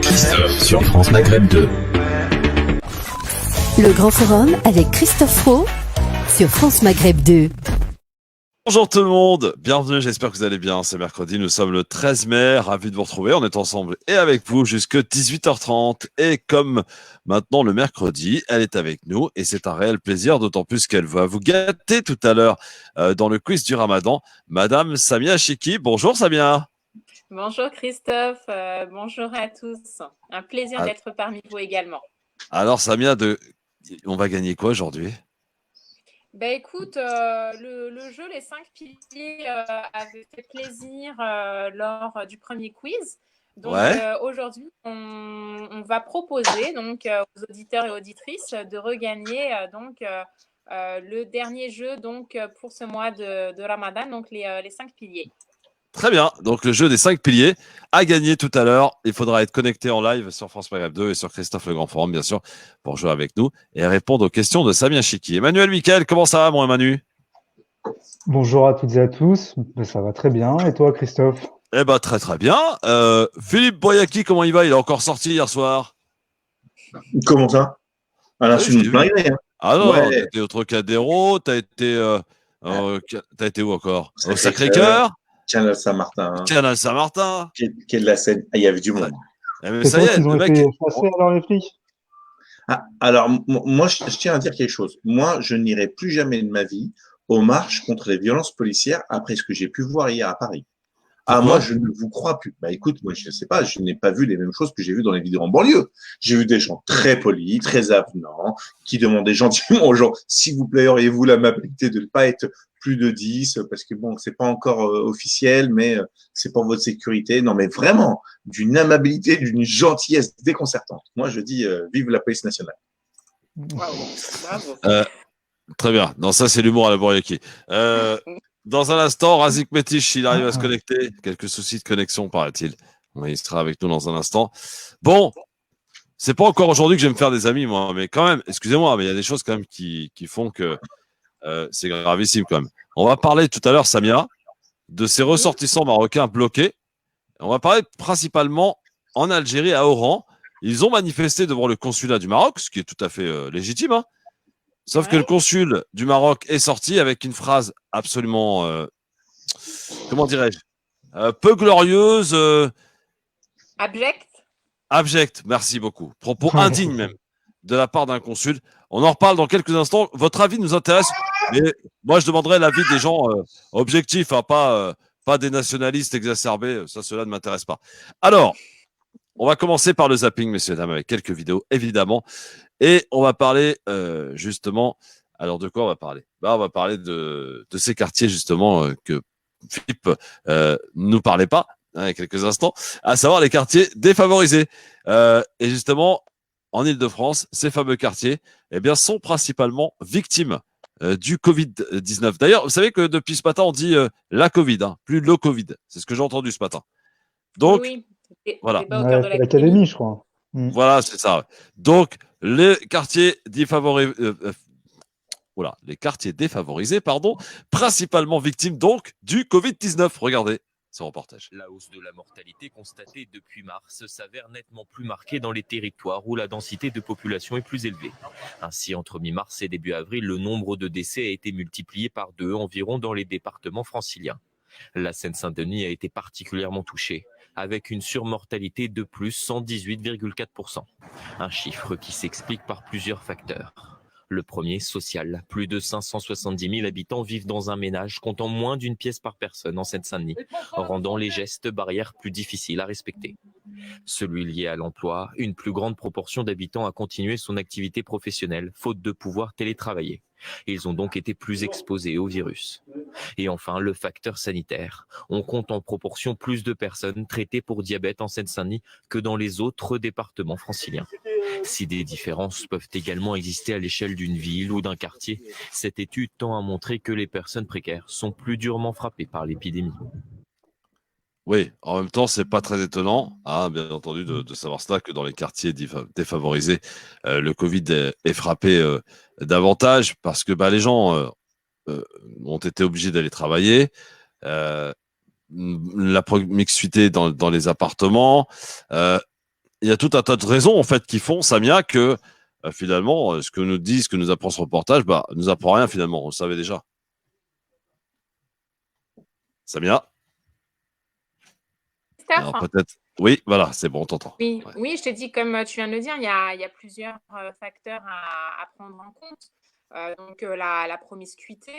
Christophe sur France Maghreb 2. Le Grand Forum avec Christophe Roux sur France Maghreb 2. Bonjour tout le monde, bienvenue, j'espère que vous allez bien. C'est mercredi, nous sommes le 13 mai, ravis de vous retrouver. On est ensemble et avec vous jusque 18h30. Et comme maintenant le mercredi, elle est avec nous et c'est un réel plaisir, d'autant plus qu'elle va vous gâter tout à l'heure dans le quiz du Ramadan. Madame Samia Chiki, bonjour Samia. Bonjour Christophe, bonjour à tous. Un plaisir d'être parmi vous également. Alors Samia, on va gagner quoi aujourd'hui ? Ben écoute, le jeu Les 5 piliers avait fait plaisir lors du premier quiz. Donc aujourd'hui, on va proposer donc aux auditeurs et auditrices de regagner le dernier jeu donc pour ce mois de Ramadan, donc les 5 piliers. Très bien, donc le jeu des 5 piliers a gagné tout à l'heure. Il faudra être connecté en live sur France Maghreb 2 et sur Christophe Le Grand Forum, bien sûr, pour jouer avec nous et répondre aux questions de Samia Chiki. Emmanuel Michael, comment ça va, mon Emmanuel ? Bonjour à toutes et à tous, ça va très bien. Et toi, Christophe ? Eh ben très très bien. Philippe Boyaki, comment il va ? Il est encore sorti hier soir. Comment ça ? Alors, je suis arrivé. Hein. Ah non, t'étais au Trocadéro, t'as été où encore ? Au Sacré-Cœur ? Canal Saint-Martin. Canal Saint-Martin. Quelle la scène. Ah, il y avait du monde. Mais c'est ça y est, le mec. Été chassés alors les flics ? Alors, moi, je tiens à dire quelque chose. Moi, je n'irai plus jamais de ma vie aux marches contre les violences policières après ce que j'ai pu voir hier à Paris. Moi, je ne vous crois plus. Bah, écoute, moi, je sais pas, je n'ai pas vu les mêmes choses que j'ai vues dans les vidéos en banlieue. J'ai vu des gens très polis, très avenants, qui demandaient gentiment aux gens, s'il vous plaît, auriez-vous l'amabilité de ne pas être plus de 10, parce que bon, c'est pas encore officiel, mais c'est pour votre sécurité. Non, mais vraiment, d'une amabilité, d'une gentillesse déconcertante. Moi, je dis, vive la police nationale. Bravo. Très bien. Non, ça, c'est l'humour à la Bouriaki. Dans un instant, Razik Metich, il arrive à se connecter. Quelques soucis de connexion, paraît-il. Il sera avec nous dans un instant. Bon, c'est pas encore aujourd'hui que je vais me faire des amis, moi, mais quand même, excusez-moi, mais il y a des choses quand même qui font que c'est gravissime quand même. On va parler tout à l'heure, Samia, de ces ressortissants marocains bloqués. On va parler principalement en Algérie, à Oran. Ils ont manifesté devant le consulat du Maroc, ce qui est tout à fait légitime, hein. Sauf que le consul du Maroc est sorti avec une phrase absolument, comment dirais-je, peu glorieuse. Abjecte, merci beaucoup. Propos indignes même, de la part d'un consul. On en reparle dans quelques instants. Votre avis nous intéresse, mais moi je demanderais l'avis des gens objectifs, hein, pas des nationalistes exacerbés. Ça, cela ne m'intéresse pas. Alors, on va commencer par le zapping, messieurs, dames, avec quelques vidéos, évidemment. Et on va parler justement, alors de quoi on va parler ? On va parler de ces quartiers justement que Philippe nous parlait pas il y a quelques instants, à savoir les quartiers défavorisés. Et justement, en Île-de-France, ces fameux quartiers sont principalement victimes du Covid-19. D'ailleurs, vous savez que depuis ce matin, on dit la Covid, plus le Covid. C'est ce que j'ai entendu ce matin. Donc, oui. Voilà. C'est l'académie, je crois. Voilà, c'est ça. Donc, les quartiers défavorisés, principalement victimes donc du Covid-19. Regardez ce reportage. La hausse de la mortalité constatée depuis mars s'avère nettement plus marquée dans les territoires où la densité de population est plus élevée. Ainsi, entre mi-mars et début avril, le nombre de décès a été multiplié par 2 environ dans les départements franciliens. La Seine-Saint-Denis a été particulièrement touchée, avec une surmortalité de plus 118,4%. Un chiffre qui s'explique par plusieurs facteurs. Le premier, social. Plus de 570 000 habitants vivent dans un ménage comptant moins d'une pièce par personne en Seine-Saint-Denis, rendant les gestes barrières plus difficiles à respecter. Celui lié à l'emploi, une plus grande proportion d'habitants a continué son activité professionnelle, faute de pouvoir télétravailler. Ils ont donc été plus exposés au virus. Et enfin, le facteur sanitaire. On compte en proportion plus de personnes traitées pour diabète en Seine-Saint-Denis que dans les autres départements franciliens. Si des différences peuvent également exister à l'échelle d'une ville ou d'un quartier, cette étude tend à montrer que les personnes précaires sont plus durement frappées par l'épidémie. Oui, en même temps, c'est pas très étonnant, bien entendu, de savoir cela, que dans les quartiers défavorisés, le Covid est frappé davantage parce que les gens ont été obligés d'aller travailler, la promiscuité dans les appartements, il y a tout un tas de raisons en fait qui font, Samia, que finalement, ce que nous dit, ce que nous apprend ce reportage, nous apprend rien finalement. On le savait déjà. Samia, alors Christophe? peut-être. Oui, voilà, c'est bon, on t'entend. Oui, Ouais. oui, je te dis, comme tu viens de le dire, il y a plusieurs facteurs à prendre en compte. Donc, la promiscuité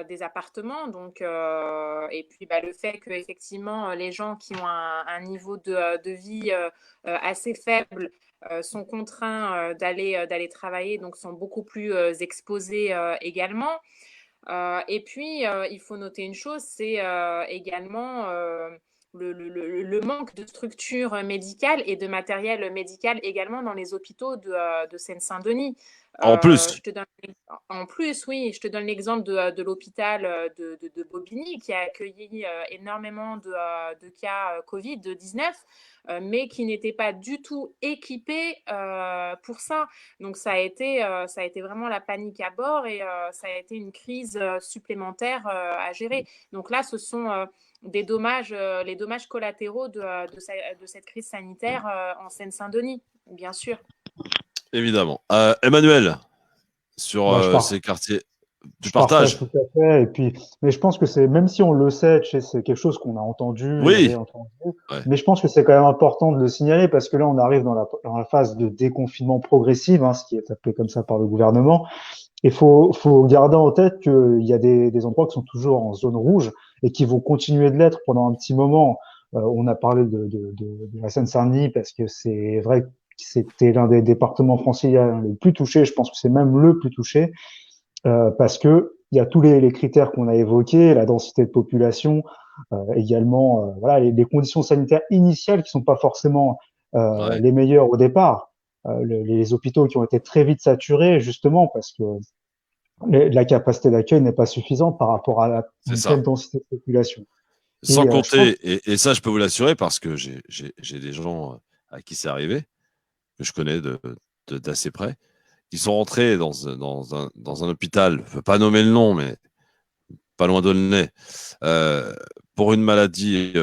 des appartements, donc, et puis le fait que effectivement les gens qui ont un niveau de vie assez faible sont contraints d'aller travailler, donc sont beaucoup plus exposés également. Et puis, il faut noter une chose, c'est également le manque de structures médicales et de matériel médical également dans les hôpitaux de Seine-Saint-Denis. En plus, Je te donne, en plus, oui, je te donne l'exemple de l'hôpital de Bobigny qui a accueilli énormément de cas Covid-19, mais qui n'était pas du tout équipé pour ça. Donc ça a été vraiment la panique à bord et ça a été une crise supplémentaire à gérer. Donc là, ce sont les dommages collatéraux de cette crise sanitaire en Seine-Saint-Denis, bien sûr. évidemment. Emmanuel, sur Bah, ces quartiers, tu je partage partages? tout à fait. Et puis, mais je pense que c'est, même si on le sait, tu sais, c'est quelque chose qu'on a entendu et Oui. réentendu. Ouais. Mais je pense que c'est quand même important de le signaler parce que là, on arrive dans la phase de déconfinement progressif, hein, ce qui est appelé comme ça par le gouvernement. Il faut garder en tête qu'il y a des endroits qui sont toujours en zone rouge et qui vont continuer de l'être pendant un petit moment. On a parlé de la Seine-Saint-Denis parce que c'est vrai que c'était l'un des départements français les plus touchés. Je pense que c'est même le plus touché parce que il y a tous les critères qu'on a évoqués, la densité de population, également, voilà, les conditions sanitaires initiales qui sont pas forcément Ouais. les meilleures au départ. Les hôpitaux qui ont été très vite saturés, justement, parce que la capacité d'accueil n'est pas suffisante par rapport à C'est une ça. telle densité de population. Sans Et je pense, compter, et ça, je peux vous l'assurer parce que j'ai des gens à qui c'est arrivé, que je connais d'assez près, qui sont rentrés dans un hôpital, je ne veux pas nommer le nom, mais pas loin de nez, pour une maladie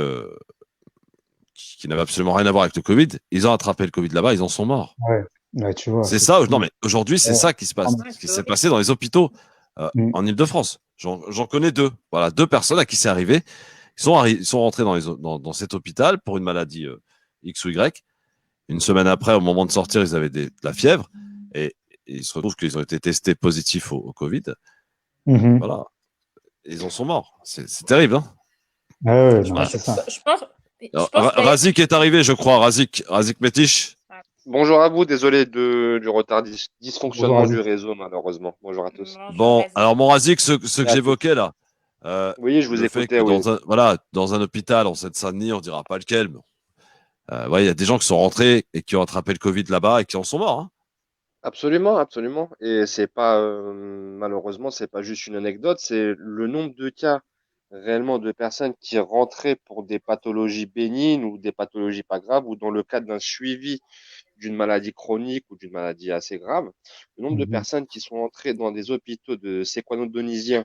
qui n'avait absolument rien à voir avec le Covid. Ils ont attrapé le Covid là-bas, ils en sont morts. ouais, ouais, tu vois, C'est ça, non, mais aujourd'hui, c'est ouais, ça qui se passe, Ouais, ce qui c'est s'est horrible. passé dans les hôpitaux mm, en Ile-de-France. J'en connais deux. Voilà, deux personnes à qui c'est arrivé. Ils sont rentrés dans cet hôpital pour une maladie X ou Y. Une semaine après, au moment de sortir, ils avaient de la fièvre et il se retrouve qu'ils ont été testés positifs au Covid. mhm. Voilà, ils en sont morts. C'est terrible. Hein. Ouais, ouais, Je non, Voilà. c'est ça. pense d'ailleurs. Razik est arrivé, je crois. Razik Metish. Bonjour à vous, désolé du retard, Bonjour, dysfonctionnement du Aziz. réseau malheureusement. Bonjour à tous. Bonjour, Bon, Razik. alors mon Razik, ce que Et à toutes. j'évoquais là, Oui, je vous le fait écoutais, que oui. dans un hôpital en Seine-Saint-Denis, on dira pas lequel, mais ouais, il y a des gens qui sont rentrés et qui ont attrapé le Covid là-bas et qui en sont morts. Hein. Absolument, absolument. Et c'est pas, malheureusement, c'est pas juste une anecdote, c'est le nombre de cas réellement de personnes qui rentraient pour des pathologies bénignes ou des pathologies pas graves ou dans le cadre d'un suivi d'une maladie chronique ou d'une maladie assez grave. Le nombre de Mhm. personnes qui sont entrées dans des hôpitaux de séquano-donisiens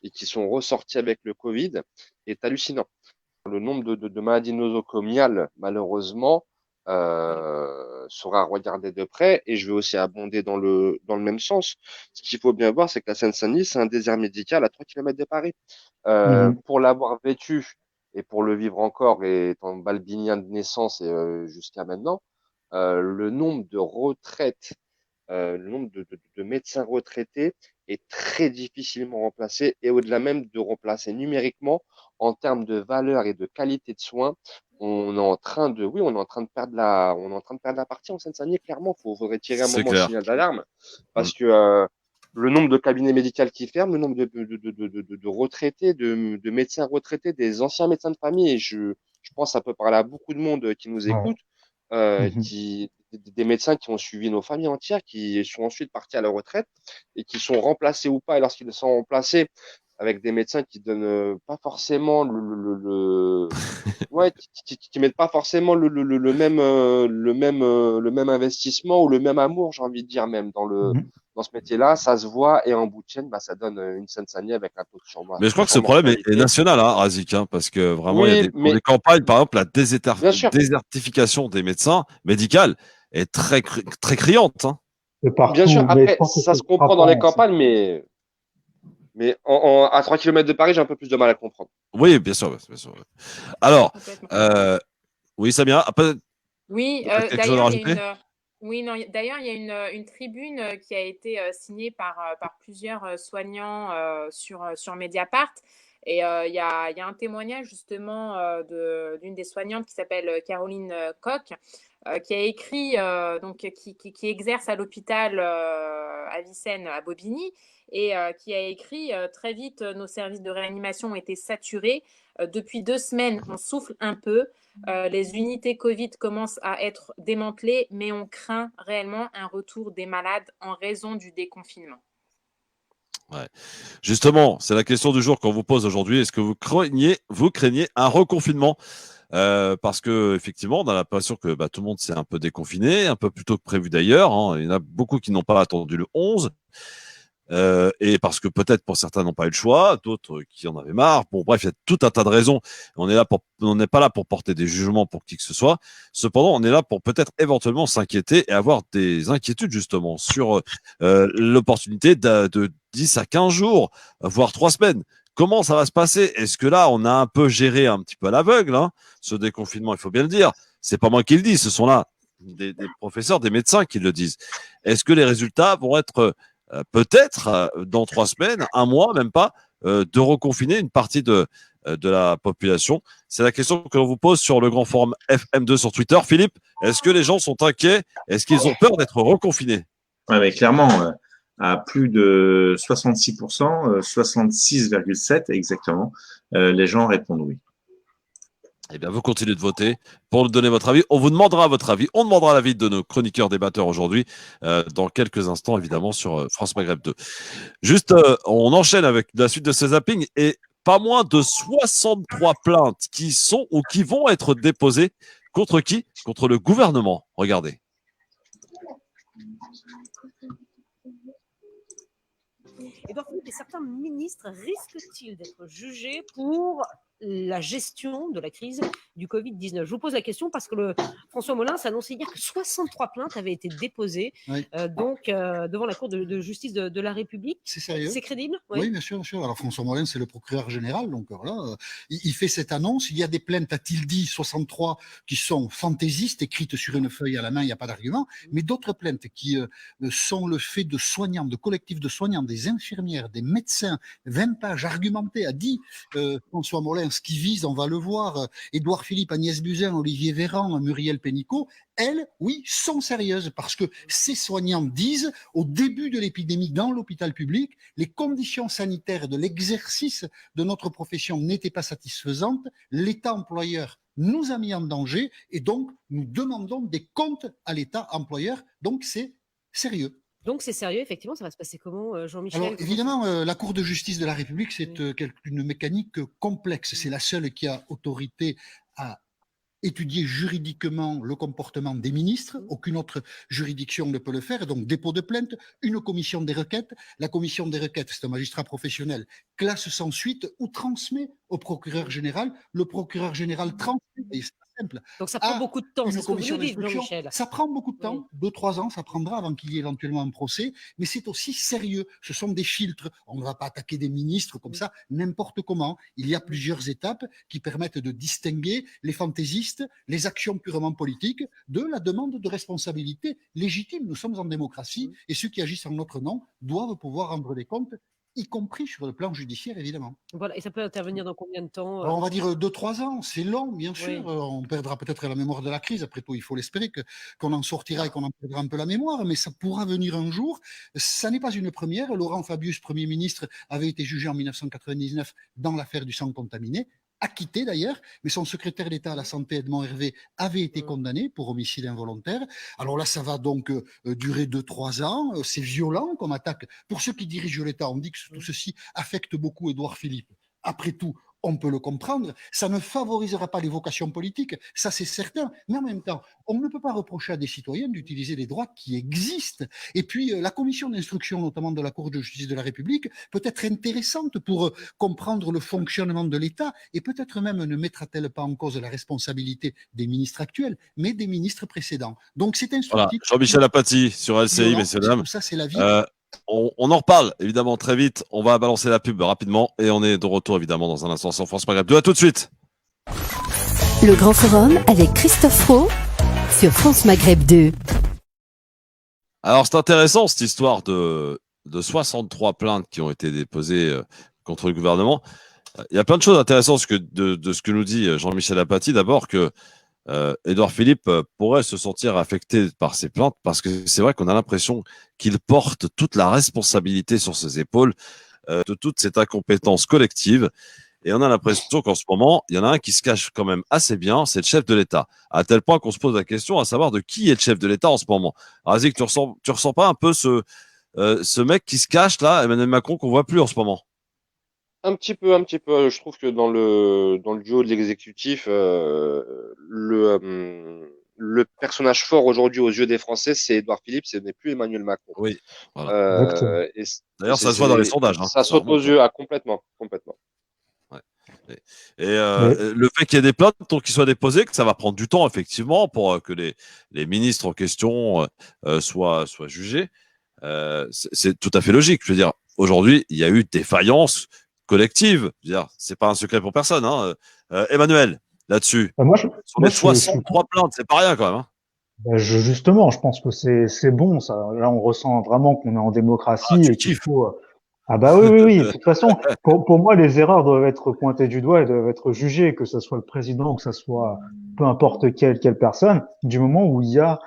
et qui sont ressortis avec le Covid est hallucinant. Le nombre de maladies nosocomiales, malheureusement, sera regardé de près. Et je vais aussi abonder dans le même sens. Ce qu'il faut bien voir, c'est que la Seine-Saint-Denis, c'est un désert médical à 3 kilomètres de Paris. Mhm. Pour l'avoir vécu et pour le vivre encore, et étant balbinien de naissance et jusqu'à maintenant, le nombre de retraites, le nombre de médecins retraités est très difficilement remplacé et au-delà même de remplacer numériquement en termes de valeur et de qualité de soins, on est en train de, oui, on est en train de perdre on est en train de perdre la partie en Seine-Saint-Denis. Clairement, faudrait tirer un C'est moment le clair. signal d'alarme Mm. parce que le nombre de cabinets médicaux qui ferment, le nombre de retraités, de médecins retraités, des anciens médecins de famille, et je pense que ça peut parler à beaucoup de monde qui nous Ouais. écoute, Mhm. des médecins qui ont suivi nos familles entières, qui sont ensuite partis à la retraite et qui sont remplacés ou pas. Et lorsqu'ils sont remplacés, avec des médecins qui donnent pas forcément ouais, qui mettent pas forcément le même investissement ou le même amour, j'ai envie de dire même dans ce métier-là, ça se voit et en bout de chaîne, bah, ça donne une Seine-Saint-Denis avec un taux Mais je crois que ce problème est national, hein, Razik, hein, parce que vraiment, il y a pour les campagnes, par exemple, la désertification des médecins médicales est très criante. Hein. Bien sûr, après, ça se comprend dans les campagnes, mais à 3 km de Paris, j'ai un peu plus de mal à comprendre. Oui, bien sûr. Bien sûr. Alors, oui, Samia, après, oui, d'ailleurs, il y a une tribune qui a été signée par plusieurs soignants sur Mediapart. Et il y a un témoignage justement d'une des soignantes qui s'appelle Caroline Koch, qui a écrit, qui exerce à l'hôpital Avicenne à Bobigny, et qui a écrit très vite, nos services de réanimation ont été saturés. Depuis 2 semaines, on souffle un peu. Les unités Covid commencent à être démantelées, mais on craint réellement un retour des malades en raison du déconfinement. Ouais. Justement, c'est la question du jour qu'on vous pose aujourd'hui. Est-ce que vous craignez un reconfinement parce que effectivement, on a l'impression que tout le monde s'est un peu déconfiné, un peu plus tôt que prévu d'ailleurs. Hein. Il y en a beaucoup qui n'ont pas attendu le 11. Et parce que peut-être pour certains n'ont pas eu le choix, d'autres qui en avaient marre. Bon, bref, il y a tout un tas de raisons. On n'est pas là pour porter des jugements pour qui que ce soit. Cependant, on est là pour peut-être éventuellement s'inquiéter et avoir des inquiétudes justement sur l'opportunité de 10 à 15 jours, voire 3 semaines. Comment ça va se passer? Est-ce que là, on a un peu géré un petit peu à l'aveugle, hein, ce déconfinement, il faut bien le dire. C'est pas moi qui le dis, ce sont là des professeurs, des médecins qui le disent. Est-ce que les résultats vont être peut-être dans 3 semaines, 1 mois, même pas, de reconfiner une partie de la population? C'est la question que l'on vous pose sur le grand forum FM2 sur Twitter. Philippe, est-ce que les gens sont inquiets? Est-ce qu'ils ont peur d'être reconfinés? Ouais, mais clairement, à plus de 66%, 66,7% exactement, les gens répondent oui. Eh bien, vous continuez de voter pour nous donner votre avis. On vous demandera votre avis. On demandera l'avis de nos chroniqueurs débatteurs aujourd'hui, dans quelques instants, évidemment, sur France Maghreb 2. Juste, on enchaîne avec la suite de ces zappings et pas moins de 63 plaintes qui sont ou qui vont être déposées contre qui? Contre le gouvernement. Regardez. Edouard Philippe, et certains ministres risquent-ils d'être jugés pour la gestion de la crise du Covid-19? Je vous pose la question parce que François Molins a annoncé hier que 63 plaintes avaient été déposées devant la Cour de justice de la République. C'est sérieux? C'est crédible? Oui, bien sûr, bien sûr. Alors François Molins, c'est le procureur général, donc voilà, il fait cette annonce. Il y a des plaintes, a-t-il dit, 63 qui sont fantaisistes, écrites sur une feuille à la main, il n'y a pas d'argument, mais d'autres plaintes qui sont le fait de soignants, de collectifs de soignants, des infirmières, des médecins, 20 pages argumentées, a dit François Molins, qui vise, on va le voir, Édouard Philippe, Agnès Buzyn, Olivier Véran, Muriel Pénicaud, elles, oui, sont sérieuses parce que ces soignants disent, au début de l'épidémie dans l'hôpital public, les conditions sanitaires de l'exercice de notre profession n'étaient pas satisfaisantes, l'État employeur nous a mis en danger et donc nous demandons des comptes à l'État employeur, donc c'est sérieux. Donc c'est sérieux, effectivement, ça va se passer comment, Jean-Michel? Alors évidemment, la Cour de justice de la République, c'est une mécanique complexe. C'est la seule qui a autorité à étudier juridiquement le comportement des ministres. Aucune autre juridiction ne peut le faire. Donc dépôt de plainte, une commission des requêtes. La commission des requêtes, c'est un magistrat professionnel, classe sans suite ou transmet au procureur général. Le procureur général transmet. Simple. Donc ça prend beaucoup de temps, c'est ce que vous nous dites, Jean-Michel. Ça prend beaucoup de temps, 2-3 ans, ça prendra avant qu'il y ait éventuellement un procès, mais c'est aussi sérieux. Ce sont des filtres. On ne va pas attaquer des ministres comme ça, n'importe comment. Il y a plusieurs étapes qui permettent de distinguer les fantaisistes, les actions purement politiques, de la demande de responsabilité légitime. Nous sommes en démocratie et ceux qui agissent en notre nom doivent pouvoir rendre des comptes, y compris sur le plan judiciaire, évidemment. Voilà, et ça peut intervenir dans combien de temps? Alors on va dire 2-3 ans, c'est long, bien sûr. Oui. On perdra peut-être la mémoire de la crise. Après tout, il faut l'espérer qu'on en sortira et qu'on en perdra un peu la mémoire, mais ça pourra venir un jour. Ça n'est pas une première. Laurent Fabius, Premier ministre, avait été jugé en 1999 dans l'affaire du sang contaminé. acquitté d'ailleurs, mais son secrétaire d'État à la santé, Edmond Hervé, avait été condamné pour homicide involontaire. Alors là, ça va donc durer 2-3 ans. C'est violent comme attaque. Pour ceux qui dirigent l'État, on dit que tout ceci affecte beaucoup Édouard Philippe. Après tout, on peut le comprendre, ça ne favorisera pas les vocations politiques, ça c'est certain, mais en même temps, on ne peut pas reprocher à des citoyens d'utiliser des droits qui existent. Et puis, la commission d'instruction, notamment de la Cour de justice de la République, peut être intéressante pour comprendre le fonctionnement de l'État, et peut-être même ne mettra-t-elle pas en cause la responsabilité des ministres actuels, mais des ministres précédents. Donc c'est instructif. Voilà, Jean-Michel Apathy sur LCI, messieurs, dames. Ça, c'est la vie. On en reparle évidemment très vite. On va balancer la pub rapidement et on est de retour évidemment dans un instant sur France Maghreb 2. À tout de suite. Le Grand Forum avec Christophe Roux sur France Maghreb 2. Alors c'est intéressant cette histoire de 63 plaintes qui ont été déposées contre le gouvernement. Il y a plein de choses intéressantes de ce que nous dit Jean-Michel Apathy. D'abord que Édouard Philippe pourrait se sentir affecté par ces plaintes parce que c'est vrai qu'on a l'impression qu'il porte toute la responsabilité sur ses épaules de toute cette incompétence collective et on a l'impression qu'en ce moment il y en a un qui se cache quand même assez bien, c'est le chef de l'État, à tel point qu'on se pose la question à savoir de qui est le chef de l'État en ce moment. Razik, tu ressens pas un peu ce mec qui se cache là, Emmanuel Macron, qu'on voit plus en ce moment? Un petit peu. Je trouve que dans le duo de l'exécutif, le personnage fort aujourd'hui aux yeux des Français, c'est Édouard Philippe, ce n'est plus Emmanuel Macron. Oui. Voilà. D'ailleurs, ça se voit dans les sondages. Hein. Ça saute aux yeux, complètement. Ouais. Et le fait qu'il y ait des plaintes, donc qu'ils soient déposées, que ça va prendre du temps effectivement pour que les ministres en question soient jugés, c'est tout à fait logique. Je veux dire, aujourd'hui, il y a eu défaillance collective. Je veux dire, c'est pas un secret pour personne. Hein. Emmanuel, là-dessus, sur les 63 plaintes, c'est pas rien quand même. Hein. Justement, je pense que c'est bon. Ça. Là, on ressent vraiment qu'on est en démocratie et qu'il faut. Ah bah oui. De toute façon, pour moi, les erreurs doivent être pointées du doigt et doivent être jugées, que ce soit le président, que ce soit peu importe quelle personne. Du moment où il y a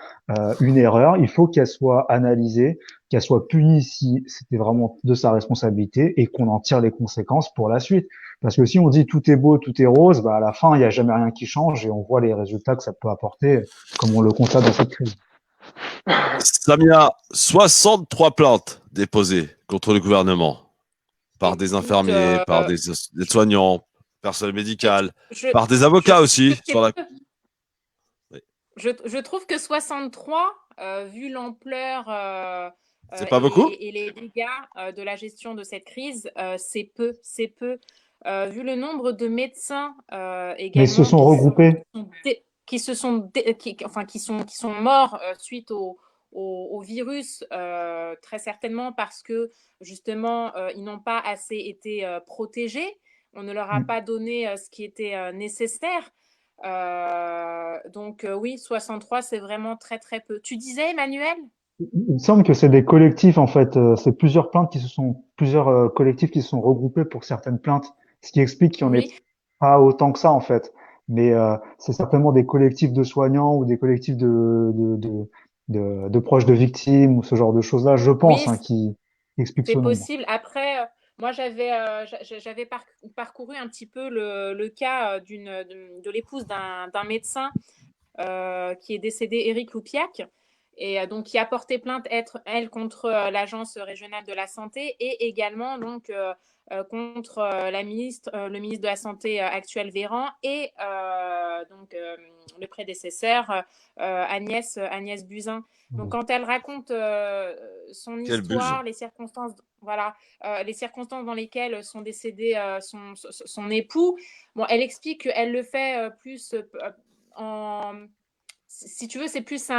une erreur, il faut qu'elle soit analysée, qu'elle soit punie si c'était vraiment de sa responsabilité et qu'on en tire les conséquences pour la suite. Parce que si on dit tout est beau, tout est rose, bah à la fin, il n'y a jamais rien qui change et on voit les résultats que ça peut apporter, comme on le constate dans cette crise. Samia, 63 plaintes déposées contre le gouvernement par des infirmiers, par des soignants, personnel médical, par des avocats aussi. Je trouve que 63, vu l'ampleur c'est pas beaucoup et les dégâts de la gestion de cette crise, c'est peu. Vu le nombre de médecins également. Mais ils se sont regroupés. Qui sont morts suite au virus, très certainement parce que justement ils n'ont pas assez été protégés, on ne leur a pas donné ce qui était nécessaire, donc oui, 63 c'est vraiment très très peu. Tu disais, Emmanuel? Il me semble que c'est des collectifs en fait, c'est plusieurs collectifs qui se sont regroupés pour certaines plaintes, ce qui explique qu'il n'y en ait pas autant que ça en fait. Mais c'est certainement des collectifs de soignants ou des collectifs de proches de victimes ou ce genre de choses-là, je pense, qui expliquent ce nombre. C'est possible. Après, moi, j'avais parcouru un petit peu le cas de l'épouse d'un médecin qui est décédé, Éric Loupiac, et donc qui a porté plainte, elle, contre l'Agence régionale de la santé et également donc contre le ministre de la Santé actuel, Véran, et donc le prédécesseur Agnès Buzyn. Donc quand elle raconte son histoire, les circonstances, les circonstances dans lesquelles sont décédés son époux, bon, elle explique qu'elle le fait plus si tu veux, c'est plus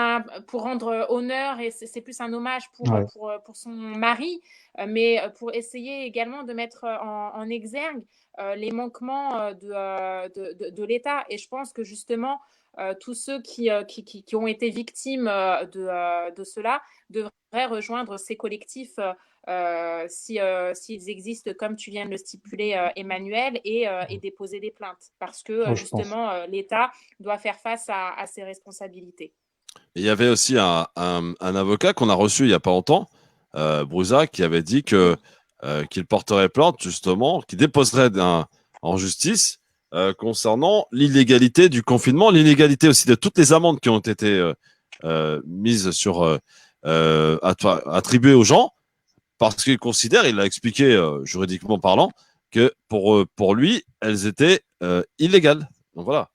pour rendre honneur et c'est plus un hommage pour son mari, mais pour essayer également de mettre en exergue les manquements de l'État. Et je pense que justement, tous ceux qui ont été victimes de cela devraient rejoindre ces collectifs s'ils existent, comme tu viens de le stipuler, Emmanuel, et déposer des plaintes. Parce que justement, l'État doit faire face à ses responsabilités. Il y avait aussi un avocat qu'on a reçu il n'y a pas longtemps, Brouza, qui avait dit qu'il porterait plainte, justement, qu'il déposerait en justice concernant l'illégalité du confinement, l'inégalité aussi de toutes les amendes qui ont été mises sur attribuées aux gens, parce qu'il considère, il l'a expliqué juridiquement parlant, que pour lui, elles étaient illégales. Donc voilà.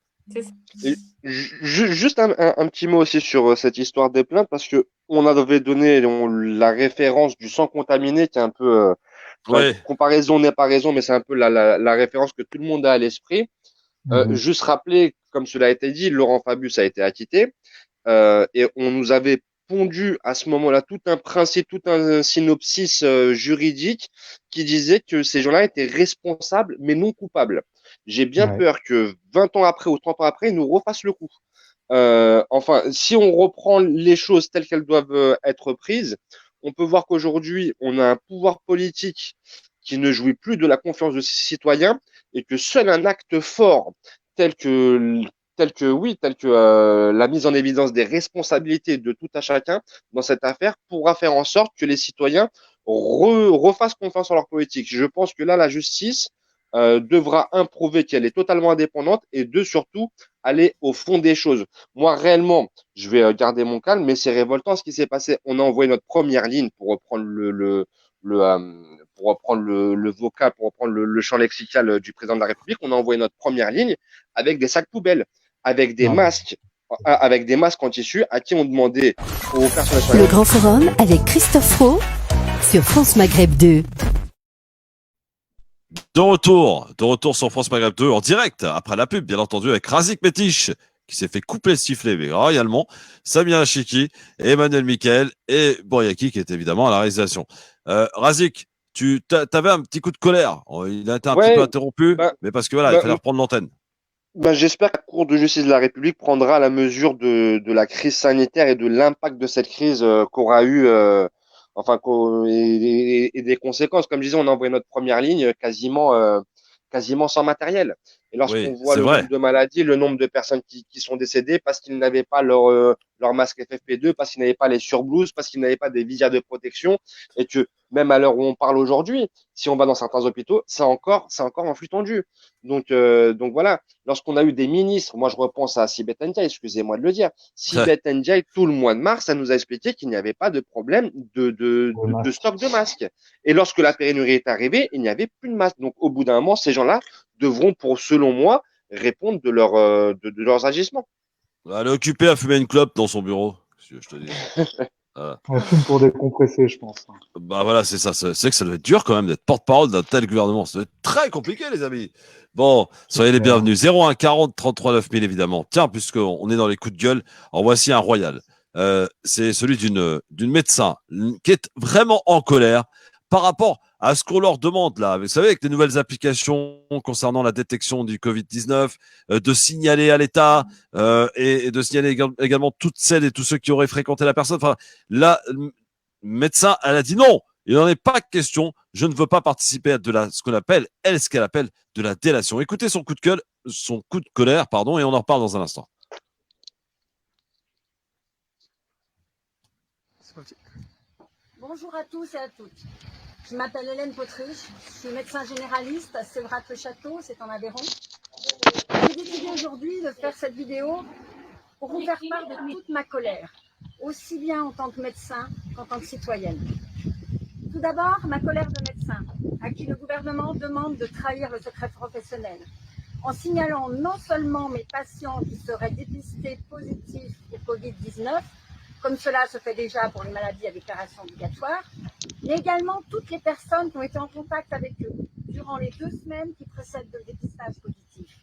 Et juste un petit mot aussi sur cette histoire des plaintes, parce que on avait donné la référence du sang contaminé, qui est un peu, Ouais. comparaison n'est pas raison, mais c'est un peu la référence que tout le monde a à l'esprit. Juste rappeler, comme cela a été dit, Laurent Fabius a été acquitté, et on nous avait pondu à ce moment-là tout un principe, tout un synopsis juridique qui disait que ces gens-là étaient responsables mais non coupables. J'ai bien Ouais. peur que 20 ans après ou 30 ans après, ils nous refassent le coup. Enfin, si on reprend les choses telles qu'elles doivent être prises, on peut voir qu'aujourd'hui, on a un pouvoir politique qui ne jouit plus de la confiance de ses citoyens et que seul un acte fort tel que la mise en évidence des responsabilités de tout à chacun dans cette affaire pourra faire en sorte que les citoyens refassent confiance en leur politique. Je pense que là, la justice devra prouver qu'elle est totalement indépendante et deux, surtout, aller au fond des choses. Moi, réellement, je vais garder mon calme, mais c'est révoltant ce qui s'est passé. On a envoyé notre première ligne pour reprendre pour reprendre le vocal, pour reprendre le champ lexical du président de la République. On a envoyé notre première ligne avec des sacs poubelles, avec des masques en tissu à qui on demandait aux personnes Le soignantes. Grand Forum avec Christophe Roux sur France Maghreb 2. De retour sur France Maghreb 2 en direct, après la pub, bien entendu, avec Razik Metiche, qui s'est fait couper le sifflet, mais royalement, Samia Chiki, Emmanuel Michael et Bouriaki, qui est évidemment à la réalisation. Razik, tu avais un petit coup de colère. Il a été un petit peu Ouais, interrompu, bah, mais parce que voilà, il bah, fallait reprendre l'antenne. j'espère que la Cour de justice de la République prendra la mesure de la crise sanitaire et de l'impact de cette crise qu'aura eu, et des conséquences. Comme je disais, on a envoyé notre première ligne quasiment sans matériel. Et Oui, lorsqu'on voit c'est le vrai. nombre de maladies, le nombre de personnes qui sont décédées parce qu'ils n'avaient pas leur masque FFP2, parce qu'ils n'avaient pas les surblouses, parce qu'ils n'avaient pas des visières de protection, et que même à l'heure où on parle aujourd'hui, si on va dans certains hôpitaux, c'est encore en flux tendu. Donc voilà. Lorsqu'on a eu des ministres, moi je repense à Sibeth Ndiaye, excusez-moi de le dire, Sibeth Ndiaye, tout le mois de mars, ça nous a expliqué qu'il n'y avait pas de problème de stock de masques. Et lorsque la pénurie est arrivée, il n'y avait plus de masques. Donc au bout d'un moment, ces gens-là devront, selon moi, répondre de leurs agissements. Elle est occupée à fumer une clope dans son bureau, je te dis. Voilà. On fume pour décompresser, je pense. Bah voilà, c'est ça. C'est que ça doit être dur quand même d'être porte-parole d'un tel gouvernement. Ça doit être très compliqué, les amis. Bon, soyez les bienvenus. 01 40 33 9000, évidemment. Tiens, puisqu'on est dans les coups de gueule, en voici un royal. C'est celui d'une médecin qui est vraiment en colère par rapport à ce qu'on leur demande là. Vous savez, avec les nouvelles applications concernant la détection du Covid-19, de signaler à l'État et de signaler également toutes celles et tous ceux qui auraient fréquenté la personne. Enfin, là, le médecin, elle a dit non, il n'en est pas question. Je ne veux pas participer à ce qu'on appelle, ce qu'elle appelle de la délation. Écoutez son coup de colère, pardon, et on en reparle dans un instant. Bonjour à tous et à toutes. Je m'appelle Hélène Potriche, je suis médecin généraliste à Séverac-le-Château, c'est en Aveyron. J'ai décidé aujourd'hui de faire cette vidéo pour vous faire part de toute ma colère, aussi bien en tant que médecin qu'en tant que citoyenne. Tout d'abord, ma colère de médecin, à qui le gouvernement demande de trahir le secret professionnel, en signalant non seulement mes patients qui seraient dépistés positifs au Covid-19, comme cela se fait déjà pour les maladies à déclaration obligatoire, mais également toutes les personnes qui ont été en contact avec eux durant les 2 semaines qui précèdent le dépistage positif,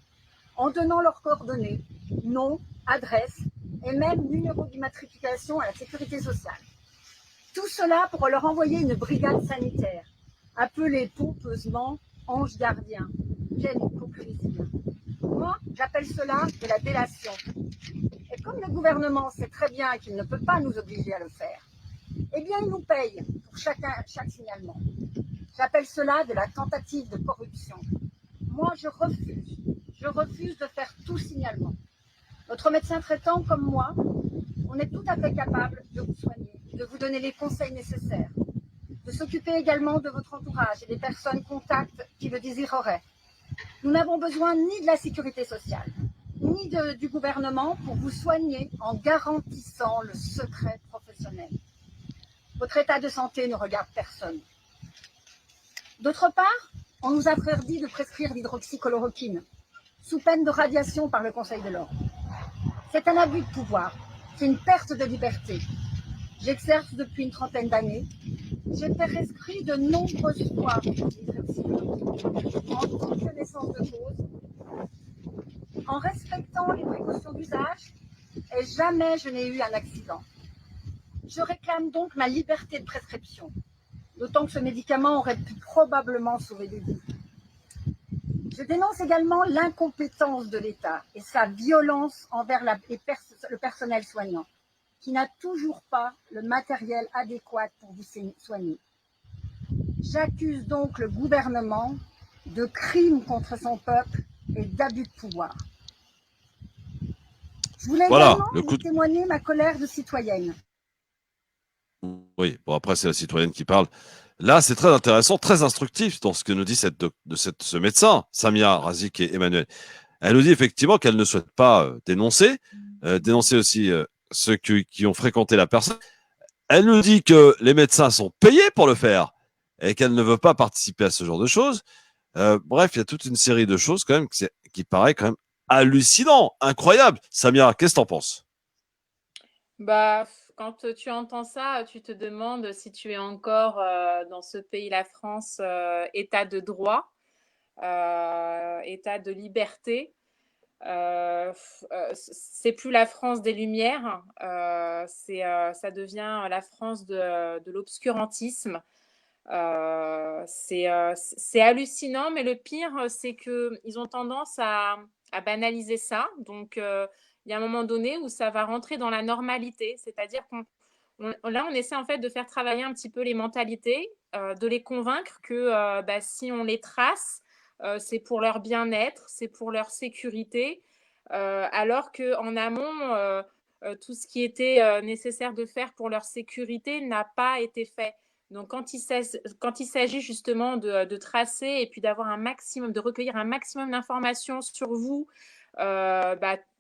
en donnant leurs coordonnées, nom, adresse et même numéro d'immatriculation à la sécurité sociale. Tout cela pour leur envoyer une brigade sanitaire, appelée pompeusement ange gardien. Quelle hypocrisie! Moi, j'appelle cela de la délation. Et comme le gouvernement sait très bien qu'il ne peut pas nous obliger à le faire, eh bien, il nous paye pour chaque signalement. J'appelle cela de la tentative de corruption. Moi, je refuse de faire tout signalement. Notre médecin traitant, comme moi, on est tout à fait capable de vous soigner, de vous donner les conseils nécessaires, de s'occuper également de votre entourage et des personnes contacts qui le désireraient. Nous n'avons besoin ni de la sécurité sociale, ni du gouvernement pour vous soigner en garantissant le secret professionnel. Votre état de santé ne regarde personne. D'autre part, on nous a interdit de prescrire l'hydroxychloroquine, sous peine de radiation par le Conseil de l'Ordre. C'est un abus de pouvoir, c'est une perte de liberté. J'exerce depuis une trentaine d'années. J'ai prescrit de nombreuses fois l'hydroxychloroquine, en toute connaissance de cause, en respectant les précautions d'usage, et jamais je n'ai eu un accident. Je réclame donc ma liberté de prescription, d'autant que ce médicament aurait pu probablement sauver des vies. Je dénonce également l'incompétence de l'État et sa violence envers le personnel soignant, qui n'a toujours pas le matériel adéquat pour vous soigner. J'accuse donc le gouvernement de crimes contre son peuple et d'abus de pouvoir. Je voulais également vous témoigner ma colère de citoyenne. Oui, bon après c'est la citoyenne qui parle. Là, c'est très intéressant, très instructif dans ce que nous dit ce médecin, Samia Razik et Emmanuel. Elle nous dit effectivement qu'elle ne souhaite pas dénoncer aussi ceux qui ont fréquenté la personne. Elle nous dit que les médecins sont payés pour le faire et qu'elle ne veut pas participer à ce genre de choses. Bref, il y a toute une série de choses quand même qui paraît quand même hallucinant, incroyable. Samia, qu'est-ce que t'en penses? Bah, quand tu entends ça, tu te demandes si tu es encore dans ce pays, la France, état de droit, état de liberté. C'est plus la France des Lumières, ça devient la France de l'obscurantisme. C'est hallucinant, mais le pire, c'est qu'ils ont tendance à banaliser ça. Donc, il y a un moment donné où ça va rentrer dans la normalité. C'est-à-dire là, on essaie en fait de faire travailler un petit peu les mentalités, de les convaincre que si on les trace, c'est pour leur bien-être, c'est pour leur sécurité, alors qu'en amont, tout ce qui était nécessaire de faire pour leur sécurité n'a pas été fait. Donc, quand il s'agit justement de tracer et puis d'avoir un maximum, de recueillir un maximum d'informations sur vous,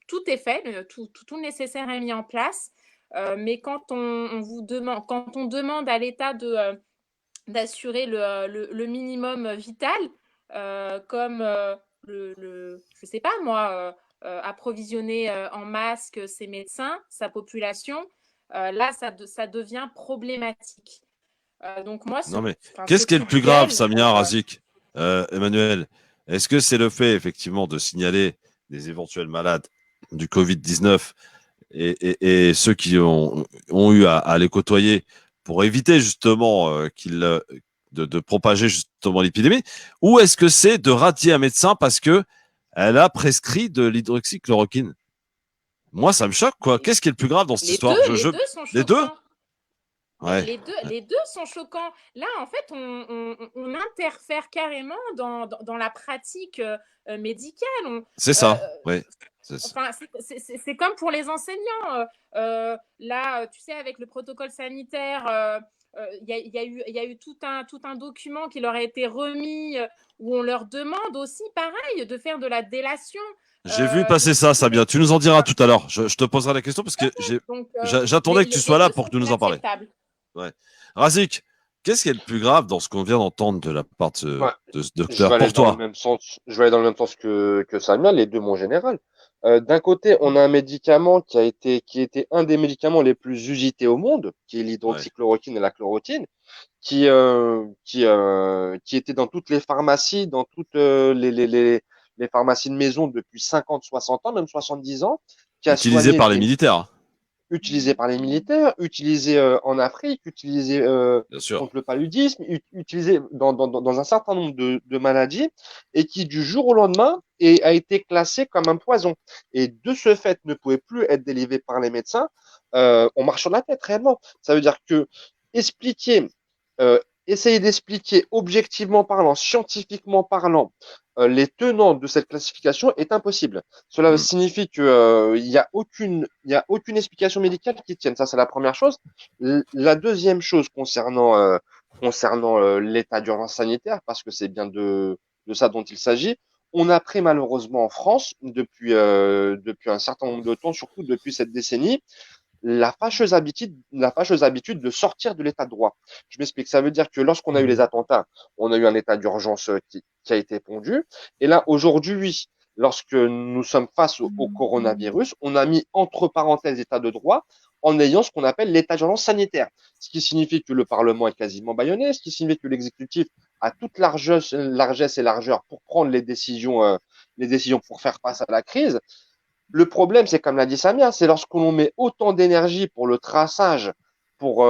tout est fait, tout le nécessaire est mis en place. Mais quand on demande à l'État d'assurer le minimum vital, comme je sais pas moi, approvisionner en masques ses médecins, sa population, là ça devient problématique. Donc moi, non mais qu'est-ce qui est le plus grave, Samia Razik, Emmanuel? Est-ce que c'est le fait effectivement de signaler des éventuels malades du Covid-19 et ceux qui ont eu à les côtoyer pour éviter justement de propager justement l'épidémie, ou est-ce que c'est de radier un médecin parce que elle a prescrit de l'hydroxychloroquine? Moi, ça me choque, quoi. Qu'est-ce qui est le plus grave dans cette histoire? Les deux sont choquants. Les deux? Ouais. Les deux sont choquants. Là, en fait, on interfère carrément dans la pratique médicale. C'est ça, oui. Enfin, c'est comme pour les enseignants. Là, tu sais, avec le protocole sanitaire, il y a eu tout un document qui leur a été remis où on leur demande aussi, pareil, de faire de la délation. J'ai vu passer ça, Samia. Tu nous en diras tout à l'heure. Je te poserai la question parce que j'attendais que tu sois là pour que tu nous en parles. Ouais. Razik, qu'est-ce qui est le plus grave dans ce qu'on vient d'entendre de la part de ce docteur pour toi? Je vais aller dans le même sens que Samia, les deux, mon général. D'un côté, on a un médicament qui était un des médicaments les plus usités au monde, qui est l'hydroxychloroquine et la chloroquine, qui était dans toutes les pharmacies, dans toutes les pharmacies de maison depuis 50, 60 ans, même 70 ans. Utilisé par les militaires. Utilisé par les militaires, utilisé en Afrique, utilisé contre le paludisme, utilisé dans un certain nombre de maladies, et qui du jour au lendemain a été classé comme un poison. Et de ce fait, ne pouvait plus être délivré par les médecins. On marche sur la tête réellement. Ça veut dire que essayer d'expliquer objectivement parlant, scientifiquement parlant, les tenants de cette classification est impossible. Cela signifie que il y a aucune explication médicale qui tienne. Ça, c'est la première chose. La deuxième chose concernant l'état d'urgence sanitaire, parce que c'est bien de ça dont il s'agit, On a pris malheureusement en France, depuis un certain nombre de temps, surtout depuis cette décennie, la fâcheuse habitude de sortir de l'état de droit. Je m'explique. Ça veut dire que lorsqu'on a eu les attentats, on a eu un état d'urgence qui a été pondu. Et là, aujourd'hui, lorsque nous sommes face au coronavirus, on a mis entre parenthèses état de droit en ayant ce qu'on appelle l'état d'urgence sanitaire. Ce qui signifie que le Parlement est quasiment bâillonné, ce qui signifie que l'exécutif a toute largesse et largeur pour prendre les décisions pour faire face à la crise. Le problème, c'est comme l'a dit Samia, c'est lorsque l'on met autant d'énergie pour le traçage, pour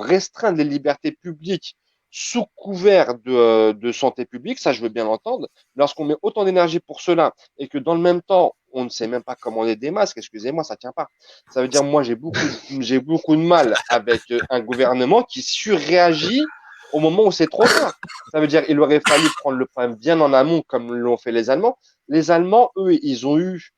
restreindre les libertés publiques sous couvert de santé publique, ça je veux bien l'entendre. Lorsqu'on met autant d'énergie pour cela et que dans le même temps, on ne sait même pas commander des masques, excusez-moi, ça tient pas. Ça veut dire, moi, j'ai beaucoup de mal avec un gouvernement qui surréagit au moment où c'est trop tard. Ça veut dire, il aurait fallu prendre le problème bien en amont, comme l'ont fait les Allemands. Les Allemands, eux, ils ont eu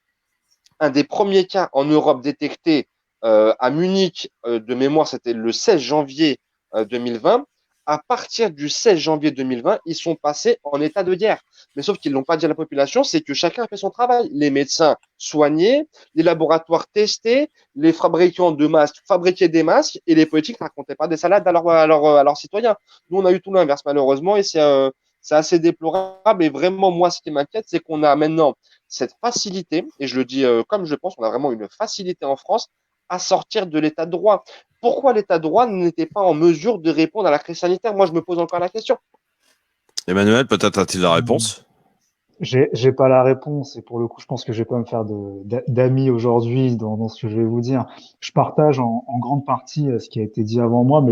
un des premiers cas en Europe détectés à Munich, de mémoire, c'était le 16 janvier 2020. À partir du 16 janvier 2020, ils sont passés en état de guerre. Mais sauf qu'ils l'ont pas dit à la population, c'est que chacun a fait son travail. Les médecins soignés, les laboratoires testés, les fabricants de masques fabriquaient des masques et les politiques ne racontaient pas des salades à leurs citoyens. Nous, on a eu tout l'inverse, malheureusement, et c'est assez déplorable. Et vraiment, moi, ce qui m'inquiète, c'est qu'on a maintenant cette facilité, et je le dis comme je pense, on a vraiment une facilité en France à sortir de l'état de droit. Pourquoi l'état de droit n'était pas en mesure de répondre à la crise sanitaire? Moi, je me pose encore la question. Emmanuel, peut-être a-t-il la réponse? J'ai pas la réponse et pour le coup, je pense que je vais pas me faire d'amis aujourd'hui dans ce que je vais vous dire. Je partage en grande partie ce qui a été dit avant moi,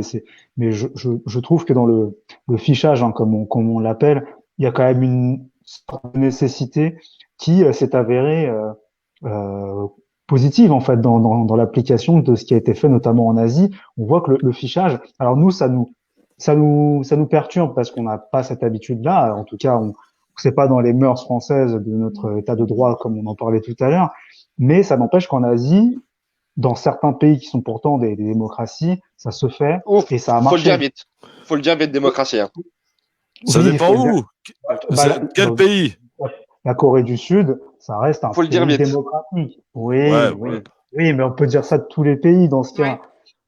mais je trouve que dans le fichage, hein, comme on l'appelle, il y a quand même une sorte de nécessité qui s'est avérée positive en fait dans l'application de ce qui a été fait notamment en Asie. On voit que le fichage, alors nous ça nous perturbe parce qu'on n'a pas cette habitude-là. En tout cas, c'est pas dans les mœurs françaises de notre état de droit comme on en parlait tout à l'heure. Mais ça n'empêche qu'en Asie, dans certains pays qui sont pourtant des démocraties, ça se fait et ça a marché. Faut le dire vite, démocratie. Hein. Ça dépend où. Quel pays? La Corée du Sud, ça reste un pays démocratique. Oui, mais on peut dire ça de tous les pays dans ce cas.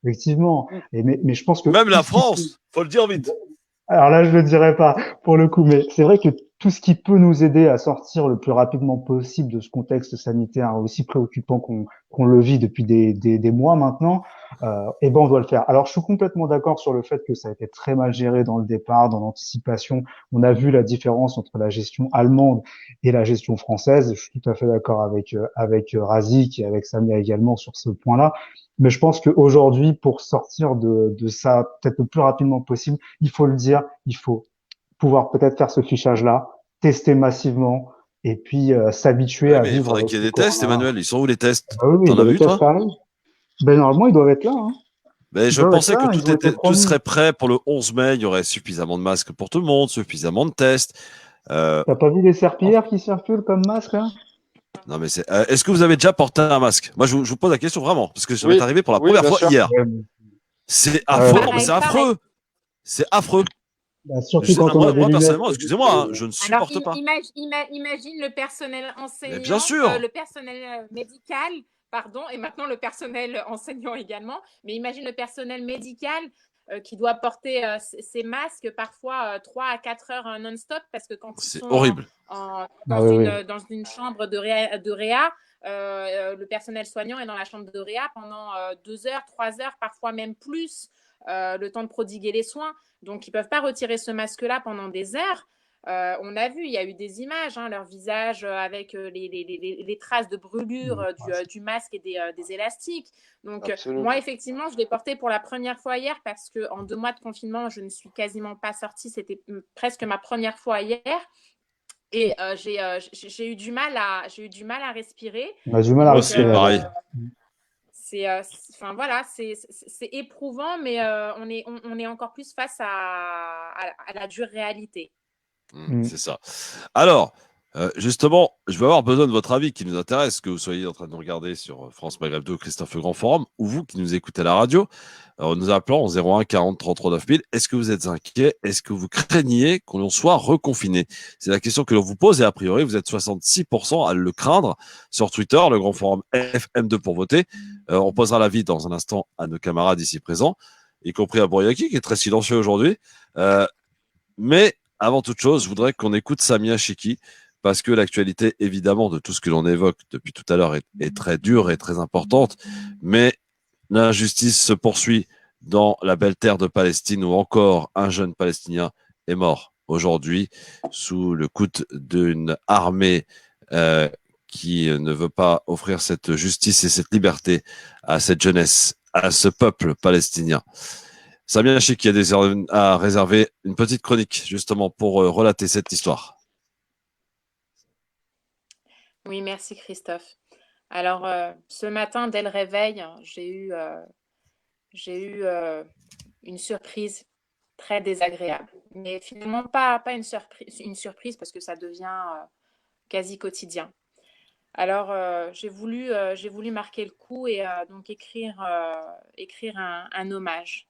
Effectivement. Mais je pense que même la France, faut le dire vite. Alors là, je le dirais pas pour le coup, mais c'est vrai que tout ce qui peut nous aider à sortir le plus rapidement possible de ce contexte sanitaire aussi préoccupant qu'on le vit depuis des mois maintenant, eh ben on doit le faire. Alors je suis complètement d'accord sur le fait que ça a été très mal géré dans le départ, dans l'anticipation. On a vu la différence entre la gestion allemande et la gestion française. Je suis tout à fait d'accord avec Razik et avec Samia également sur ce point-là. Mais je pense qu'aujourd'hui, pour sortir de ça peut-être le plus rapidement possible, il faut le dire, il faut pouvoir peut-être faire ce fichage-là, tester massivement et puis s'habituer à vivre. Il faudrait qu'il y ait des tests, Emmanuel. Ils sont où les tests? Oui, t'en as vu, toi? Ben, normalement, ils doivent être là. Hein. Ben, je pensais que tout serait prêt pour le 11 mai. Il y aurait suffisamment de masques pour tout le monde, suffisamment de tests. T'as pas vu les serpillères qui circulent comme masques là? Non, mais est-ce que vous avez déjà porté un masque? Moi, je vous pose la question vraiment, parce que ça m'est arrivé pour la première fois hier. C'est affreux, c'est affreux. C'est affreux. Bah, surtout quand on a moi personnellement, excusez-moi, hein, je ne supporte pas. Imagine le personnel enseignant, bien sûr. Le personnel médical, pardon, et maintenant le personnel enseignant également. Mais imagine le personnel médical qui doit porter ses masques parfois 3 à 4 heures non-stop parce que quand ils sont horrible. Dans une chambre de réa, le personnel soignant est dans la chambre de réa pendant 2 heures, 3 heures, parfois même plus, le temps de prodiguer les soins. Donc, ils ne peuvent pas retirer ce masque-là pendant des heures. On a vu, il y a eu des images, hein, leur visage avec les traces de brûlure du masque et des élastiques. Donc, moi, effectivement, je l'ai porté pour la première fois hier parce qu'en 2 mois de confinement, je ne suis quasiment pas sortie. C'était presque ma première fois hier. Et j'ai eu du mal à respirer. On a du mal à respirer. Pareil. Enfin voilà, c'est éprouvant, mais on est encore plus face à la dure réalité. C'est ça. Alors, Justement, je vais avoir besoin de votre avis qui nous intéresse, que vous soyez en train de nous regarder sur France Maghreb 2, Christophe Le Grand Forum, ou vous qui nous écoutez à la radio, en nous appelant au 01 40 33 9000. Est-ce que vous êtes inquiet? Est-ce que vous craignez qu'on soit reconfiné? C'est la question que l'on vous pose et a priori, vous êtes 66% à le craindre sur Twitter, Le Grand Forum FM2 pour voter. On posera l'avis dans un instant à nos camarades ici présents, y compris à Bouriaki, qui est très silencieux aujourd'hui. Mais avant toute chose, je voudrais qu'on écoute Samia Chiki, parce que l'actualité, évidemment, de tout ce que l'on évoque depuis tout à l'heure est très dure et très importante, mais l'injustice se poursuit dans la belle terre de Palestine, où encore un jeune Palestinien est mort aujourd'hui sous le coup d'une armée qui ne veut pas offrir cette justice et cette liberté à cette jeunesse, à ce peuple palestinien. Samia Chiki a réservé une petite chronique justement pour relater cette histoire. Oui, merci Christophe. Alors, ce matin, dès le réveil, j'ai eu une surprise très désagréable. Mais finalement, pas une surprise parce que ça devient quasi quotidien. Alors, j'ai voulu marquer le coup et donc écrire un hommage.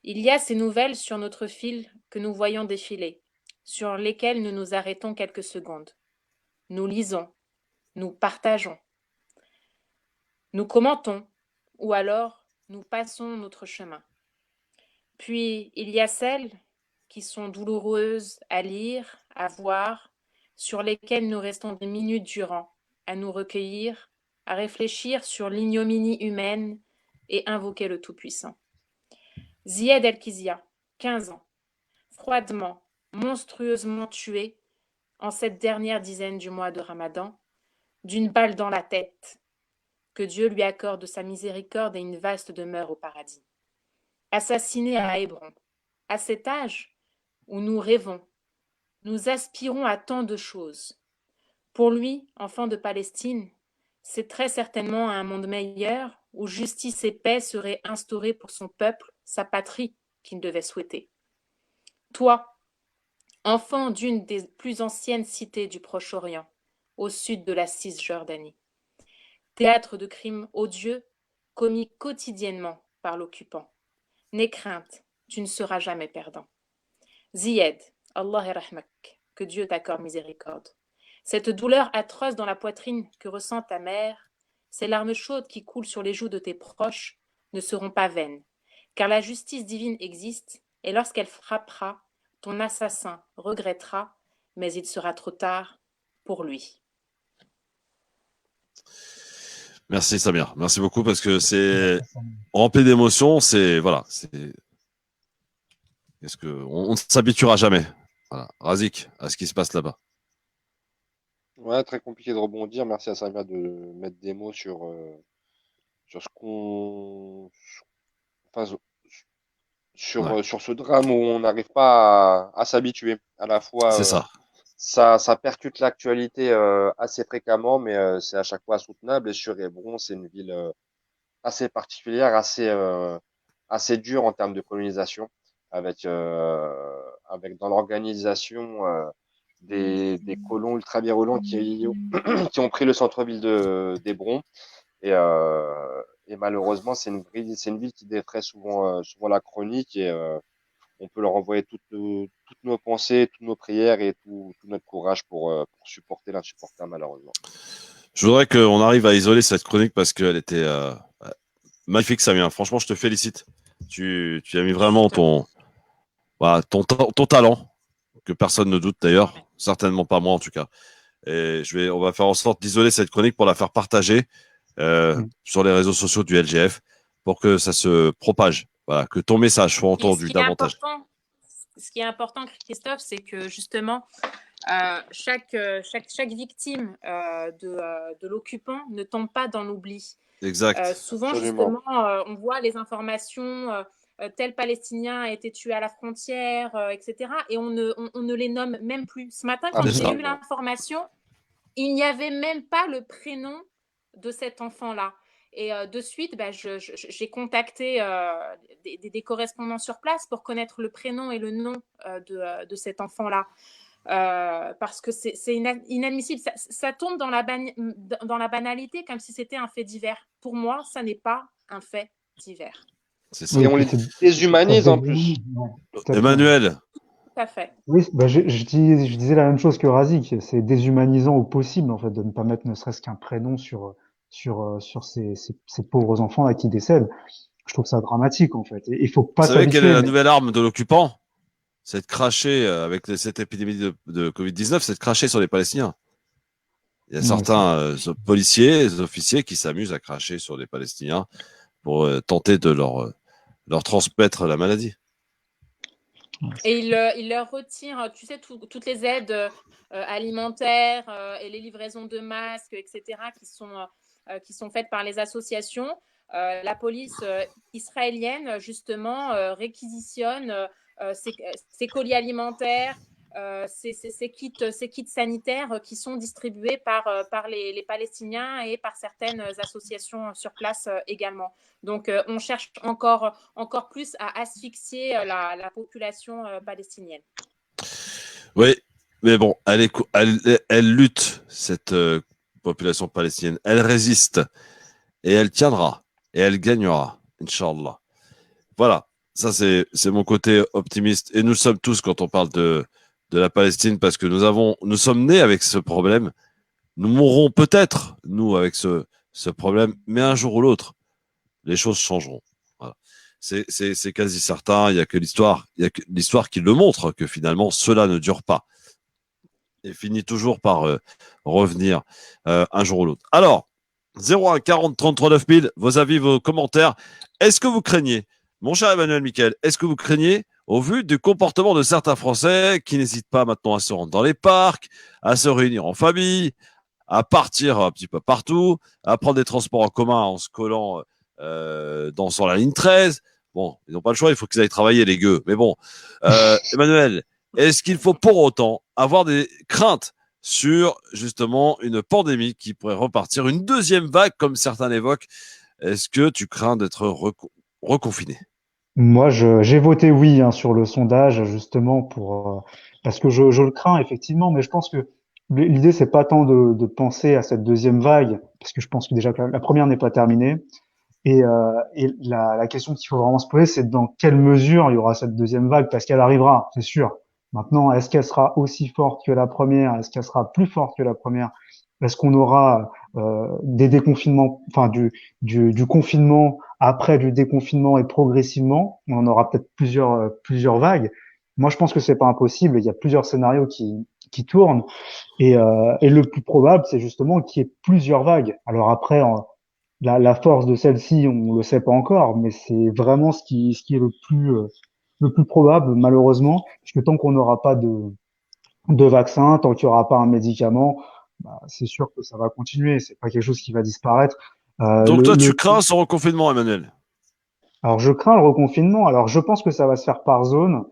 Il y a ces nouvelles sur notre fil que nous voyons défiler, sur lesquelles nous nous arrêtons quelques secondes. Nous lisons, nous partageons, nous commentons, ou alors nous passons notre chemin. Puis il y a celles qui sont douloureuses à lire, à voir, sur lesquelles nous restons des minutes durant, à nous recueillir, à réfléchir sur l'ignominie humaine et invoquer le Tout-Puissant. Zied El-Kizia, 15 ans, froidement, monstrueusement tué en cette dernière dizaine du mois de Ramadan, d'une balle dans la tête. Que Dieu lui accorde sa miséricorde et une vaste demeure au paradis. Assassiné à Hébron, à cet âge où nous rêvons, nous aspirons à tant de choses. Pour lui, enfant de Palestine, c'est très certainement un monde meilleur où justice et paix seraient instaurées pour son peuple, sa patrie, qu'il devait souhaiter. Toi, enfant d'une des plus anciennes cités du Proche-Orient, au sud de la Cisjordanie, théâtre de crimes odieux commis quotidiennement par l'occupant. N'aie crainte, tu ne seras jamais perdant. Zied, Allah yarahmak, que Dieu t'accorde miséricorde. Cette douleur atroce dans la poitrine que ressent ta mère, ces larmes chaudes qui coulent sur les joues de tes proches ne seront pas vaines, car la justice divine existe, et lorsqu'elle frappera, ton assassin regrettera, mais il sera trop tard pour lui. Merci Samir, merci beaucoup parce que c'est rempli d'émotions, c'est voilà, est-ce que on ne s'habituera jamais, voilà, Razik, à ce qui se passe là-bas. Ouais, très compliqué de rebondir. Merci à Samia de mettre des mots sur ce qu'on, enfin, sur ce drame où on n'arrive pas à s'habituer. À la fois, C'est ça. ça percute l'actualité assez fréquemment, mais c'est à chaque fois soutenable. Et sur Hébron, c'est une ville assez particulière, assez dure en termes de colonisation, avec dans l'organisation des colons ultra-virulents qui ont pris le centre-ville d'Hébron. Et malheureusement, c'est une ville qui défraie souvent la chronique et on peut leur envoyer toutes nos pensées, toutes nos prières et tout notre courage pour supporter l'insupportable, malheureusement. Je voudrais qu'on arrive à isoler cette chronique parce qu'elle était magnifique, Samia. Franchement, je te félicite. Tu as mis vraiment ton talent, que personne ne doute d'ailleurs, certainement pas moi en tout cas. Et on va faire en sorte d'isoler cette chronique pour la faire partager sur les réseaux sociaux du LGF pour que ça se propage, voilà, que ton message soit entendu davantage. Ce qui est important, Christophe, c'est que justement, chaque victime de l'occupant ne tombe pas dans l'oubli. Exact. Souvent, Absolument. justement, on voit les informations, tel Palestinien a été tué à la frontière, etc. Et on ne les nomme même plus. Ce matin, quand j'ai eu l'information, il n'y avait même pas le prénom de cet enfant-là. Et de suite, j'ai contacté des correspondants sur place pour connaître le prénom et le nom de cet enfant-là. parce que c'est inadmissible. Ça tombe dans la banalité comme si c'était un fait divers. Pour moi, ça n'est pas un fait divers. C'est ça. Et on les déshumanise en plus. Emmanuel. Tout à fait. Oui, bah, je disais la même chose que Razik. C'est déshumanisant au possible, en fait, de ne pas mettre ne serait-ce qu'un prénom sur ces pauvres enfants là qui décèdent. Je trouve ça dramatique, en fait. Et il faut pas Vous savez quelle est s'habituer. la nouvelle arme de l'occupant? C'est de cracher, avec cette épidémie de Covid-19, c'est de cracher sur les Palestiniens. Il y a certains policiers, officiers qui s'amusent à cracher sur les Palestiniens pour tenter de leur transmettre la maladie. Et il leur retire, tu sais, toutes les aides alimentaires et les livraisons de masques, etc., qui sont faites par les associations. La police israélienne, justement, réquisitionne ces colis alimentaires, ces kits sanitaires qui sont distribués par les Palestiniens et par certaines associations sur place également. Donc, on cherche encore plus à asphyxier la population palestinienne. Oui, mais bon, elle lutte, cette population palestinienne. Elle résiste et elle tiendra et elle gagnera, Inch'Allah. Voilà, ça c'est mon côté optimiste. Et nous sommes tous quand on parle de la Palestine parce que nous sommes nés avec ce problème. Nous mourrons peut-être, nous, avec ce problème, mais un jour ou l'autre, les choses changeront. Voilà. C'est quasi certain. Il y a que l'histoire qui le montre que finalement cela ne dure pas et finit toujours par revenir un jour ou l'autre. Alors, 01 40 33 9000, vos avis, vos commentaires. Est-ce que vous craignez, mon cher Emmanuel Michael, est-ce que vous craignez, au vu du comportement de certains Français qui n'hésitent pas maintenant à se rendre dans les parcs, à se réunir en famille, à partir un petit peu partout, à prendre des transports en commun en se collant sur la ligne 13. Bon, ils n'ont pas le choix, il faut qu'ils aillent travailler, les gueux. Mais bon, Emmanuel, est-ce qu'il faut pour autant avoir des craintes sur justement une pandémie qui pourrait repartir, une deuxième vague comme certains l'évoquent? Est-ce que tu crains d'être reconfiné? Moi, j'ai voté oui sur le sondage, justement, parce que je le crains, effectivement, mais je pense que l'idée, c'est pas tant de penser à cette deuxième vague, parce que je pense que déjà que la première n'est pas terminée. Et la question qu'il faut vraiment se poser, c'est dans quelle mesure il y aura cette deuxième vague, parce qu'elle arrivera, c'est sûr. Maintenant, est-ce qu'elle sera aussi forte que la première? Est-ce qu'elle sera plus forte que la première? Est-ce qu'on aura des déconfinements, enfin du confinement après du déconfinement et progressivement? On en aura peut-être plusieurs vagues. Moi, je pense que c'est pas impossible. Il y a plusieurs scénarios qui tournent et le plus probable, c'est justement qu'il y ait plusieurs vagues. Alors après, la force de celle-ci, on le sait pas encore, mais c'est vraiment ce qui est le plus probable, malheureusement, parce que tant qu'on n'aura pas de vaccin, tant qu'il n'y aura pas un médicament, bah, c'est sûr que ça va continuer. C'est pas quelque chose qui va disparaître. Donc toi, tu crains ce reconfinement, Emmanuel? Alors je crains le reconfinement. Alors je pense que ça va se faire par zone,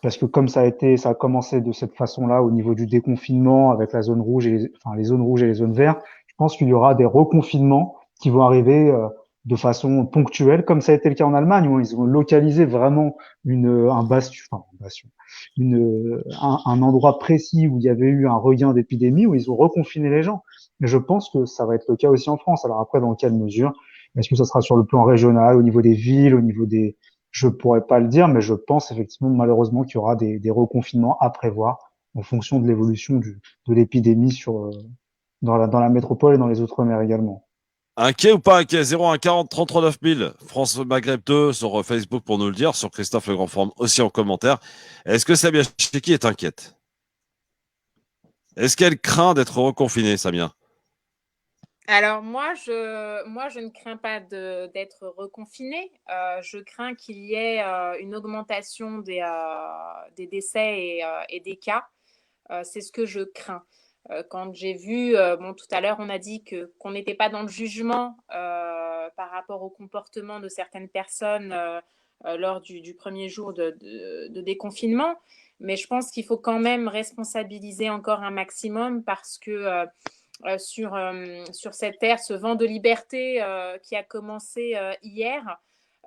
parce que comme ça a commencé de cette façon-là au niveau du déconfinement avec la zone rouge les zones rouges et les zones vertes. Je pense qu'il y aura des reconfinements qui vont arriver de façon ponctuelle, comme ça a été le cas en Allemagne, où ils ont localisé vraiment un endroit précis où il y avait eu un regain d'épidémie, où ils ont reconfiné les gens. Mais je pense que ça va être le cas aussi en France. Alors après, dans quelle mesure? Est-ce que ça sera sur le plan régional, au niveau des villes, je pourrais pas le dire, mais je pense effectivement malheureusement qu'il y aura des reconfinements à prévoir en fonction de l'évolution de l'épidémie dans la métropole et dans les outre-mer également. Inquiet ou pas inquiet? 01 40 33 9000, France Maghreb 2 sur Facebook pour nous le dire, sur Christophe Le Grand Forum aussi en commentaire. Est-ce que Samia Cheki est inquiète? Est-ce qu'elle craint d'être reconfinée, Samia? Alors moi, je ne crains pas d'être reconfinée. Je crains qu'il y ait une augmentation des décès et des cas. C'est ce que je crains. Quand j'ai vu, tout à l'heure, on a dit qu'on n'était pas dans le jugement par rapport au comportement de certaines personnes lors du premier jour de déconfinement. Mais je pense qu'il faut quand même responsabiliser encore un maximum parce que sur cette ère, ce vent de liberté qui a commencé hier,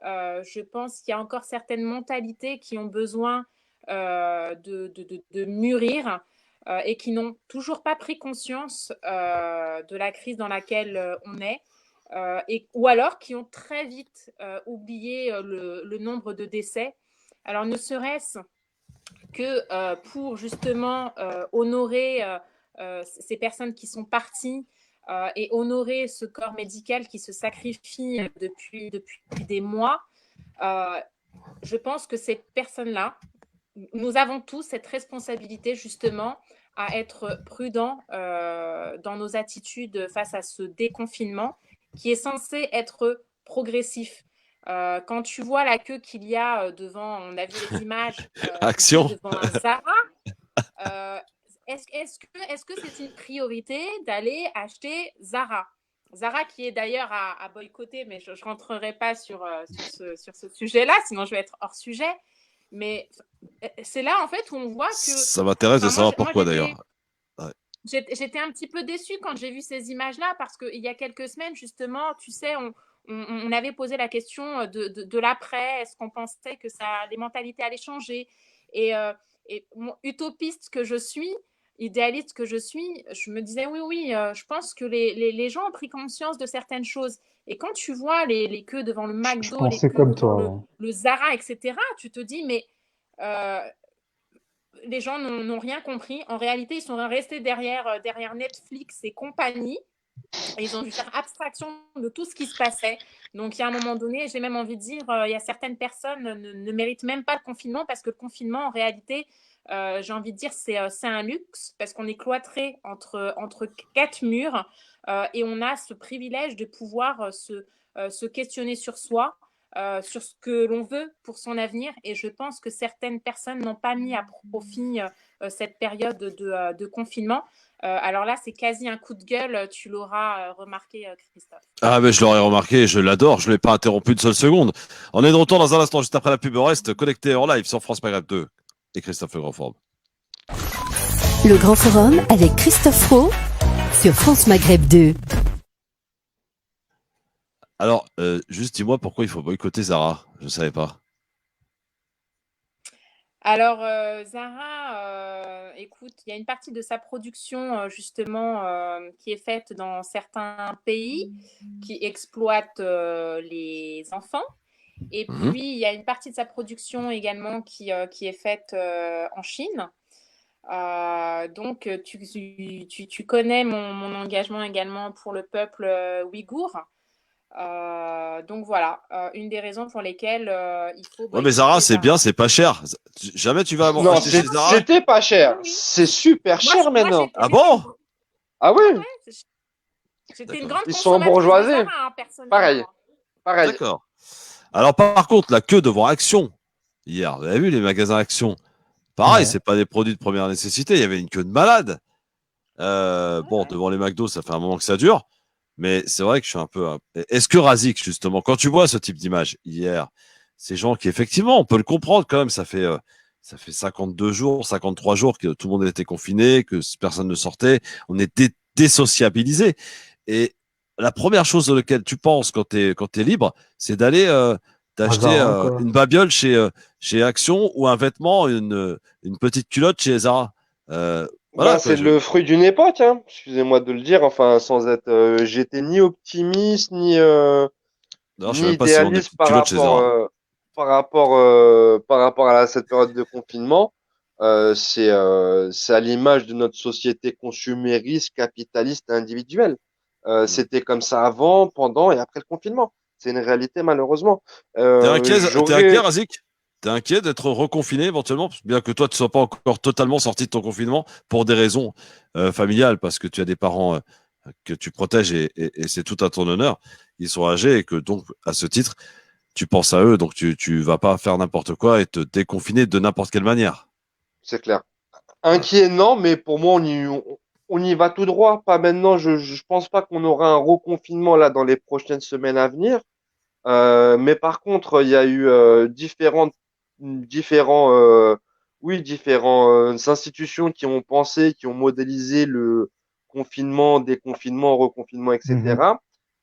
je pense qu'il y a encore certaines mentalités qui ont besoin de mûrir. et qui n'ont toujours pas pris conscience de la crise dans laquelle on est, ou alors qui ont très vite oublié le nombre de décès. Alors ne serait-ce que pour justement honorer ces personnes qui sont parties et honorer ce corps médical qui se sacrifie depuis des mois, je pense que ces personnes-là, nous avons tous cette responsabilité justement à être prudents dans nos attitudes face à ce déconfinement qui est censé être progressif. Quand tu vois la queue qu'il y a devant, on a vu les images Action. devant un Zara, est-ce que c'est une priorité d'aller acheter Zara? Zara qui est d'ailleurs à boycotter, mais je ne rentrerai pas sur ce sujet-là, sinon je vais être hors sujet. Mais c'est là en fait où on voit que… Ça m'intéresse de savoir pourquoi d'ailleurs. Ouais. J'étais un petit peu déçue quand j'ai vu ces images-là parce qu'il y a quelques semaines, justement, tu sais, on avait posé la question de l'après. Est-ce qu'on pensait que les mentalités allaient changer? Et utopiste que je suis, idéaliste que je suis, je me disais oui, je pense que les gens ont pris conscience de certaines choses. Et quand tu vois les queues devant le McDo, les queues comme devant toi. le Zara, etc., tu te dis, mais les gens n'ont rien compris. En réalité, ils sont restés derrière Netflix et compagnie. Et ils ont dû faire abstraction de tout ce qui se passait. Donc, il y a un moment donné, j'ai même envie de dire, il y a certaines personnes ne méritent même pas le confinement parce que le confinement, en réalité, j'ai envie de dire, c'est un luxe parce qu'on est cloîtré entre quatre murs et on a ce privilège de pouvoir se questionner sur soi, sur ce que l'on veut pour son avenir. Et je pense que certaines personnes n'ont pas mis à profit cette période de confinement. Alors là, c'est quasi un coup de gueule, tu l'auras remarqué, Christophe. Ah, mais je l'aurais remarqué, je l'adore, je ne l'ai pas interrompu une seule seconde. On est de retour dans un instant, juste après la pub, reste connecté en live sur France Maghreb 2 et Christophe Le Grand Forum. Le Grand Forum avec Christophe Roux sur France Maghreb 2. Alors, juste dis-moi pourquoi il faut boycotter Zara. Je ne savais pas. Alors, Zara, écoute, il y a une partie de sa production, justement, qui est faite dans certains pays qui exploitent les enfants. Et puis, il y a une partie de sa production également qui est faite en Chine. Donc, tu connais mon engagement également pour le peuple ouïghour. Donc voilà, une des raisons pour lesquelles il faut… Ouais, mais Zara, c'est bien, c'est pas cher. Jamais tu vas acheter chez Zara. C'était pas cher. C'est super cher maintenant. Ah bon? Ah oui. J'étais une grande Ils sont consommatrice de embourgeoisés. Zara, hein, personnellement. Pareil. D'accord. Alors, par contre, la queue devant Action, hier, vous avez vu les magasins Action? Pareil, c'est pas des produits de première nécessité. Il y avait une queue de malade. Bon, devant les McDo, ça fait un moment que ça dure. Mais c'est vrai que je suis un peu… Est-ce que Razik, justement, quand tu vois ce type d'image hier, ces gens qui, effectivement, on peut le comprendre quand même, ça fait 52 jours, 53 jours que tout le monde était confiné, que personne ne sortait, on était désociabilisé. Et la première chose sur laquelle tu penses quand t'es libre, c'est d'aller d'acheter une babiole chez Action ou un vêtement, une petite culotte chez Zara. Voilà, c'est le fruit d'une époque, hein. Excusez-moi de le dire, enfin, sans être… j'étais ni optimiste, ni idéaliste par rapport à cette période de confinement. C'est à l'image de notre société consumériste, capitaliste et individuelle. C'était comme ça avant, pendant et après le confinement. C'est une réalité, malheureusement. T'es inquiet, Razik? T'es inquiet d'être reconfiné éventuellement, bien que toi tu ne sois pas encore totalement sorti de ton confinement pour des raisons familiales, parce que tu as des parents que tu protèges et c'est tout à ton honneur. Ils sont âgés et que donc à ce titre tu penses à eux, donc tu vas pas faire n'importe quoi et te déconfiner de n'importe quelle manière. C'est clair. Inquiet, non, mais pour moi on y va tout droit. Pas maintenant. Je pense pas qu'on aura un reconfinement là dans les prochaines semaines à venir. Mais par contre, il y a eu différentes institutions qui ont pensé, qui ont modélisé le confinement, déconfinement, reconfinement, etc.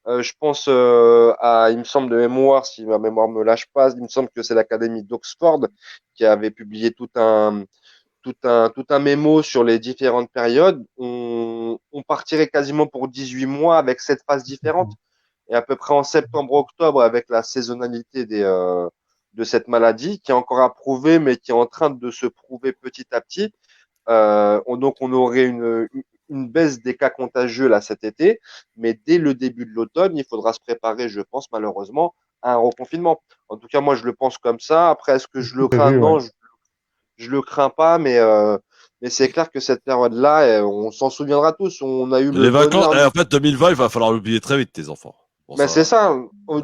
Je pense il me semble de mémoire, si ma mémoire me lâche pas, il me semble que c'est l'Académie d'Oxford qui avait publié tout tout un mémo sur les différentes périodes, on partirait quasiment pour 18 mois avec 7 phases différentes. Et à peu près en septembre-octobre, avec la saisonnalité de cette maladie, qui est encore à prouver, mais qui est en train de se prouver petit à petit, donc on aurait une baisse des cas contagieux là cet été, mais dès le début de l'automne, il faudra se préparer, je pense, malheureusement, à un reconfinement. En tout cas, moi, je le pense comme ça. Après, est-ce que je le crains? Non, je le crains pas, mais c'est clair que cette période-là, on s'en souviendra tous. On a eu Les vacances, en fait, 2020, il va falloir l'oublier très vite, tes enfants. Bon, ben, c'est ça. Ouais.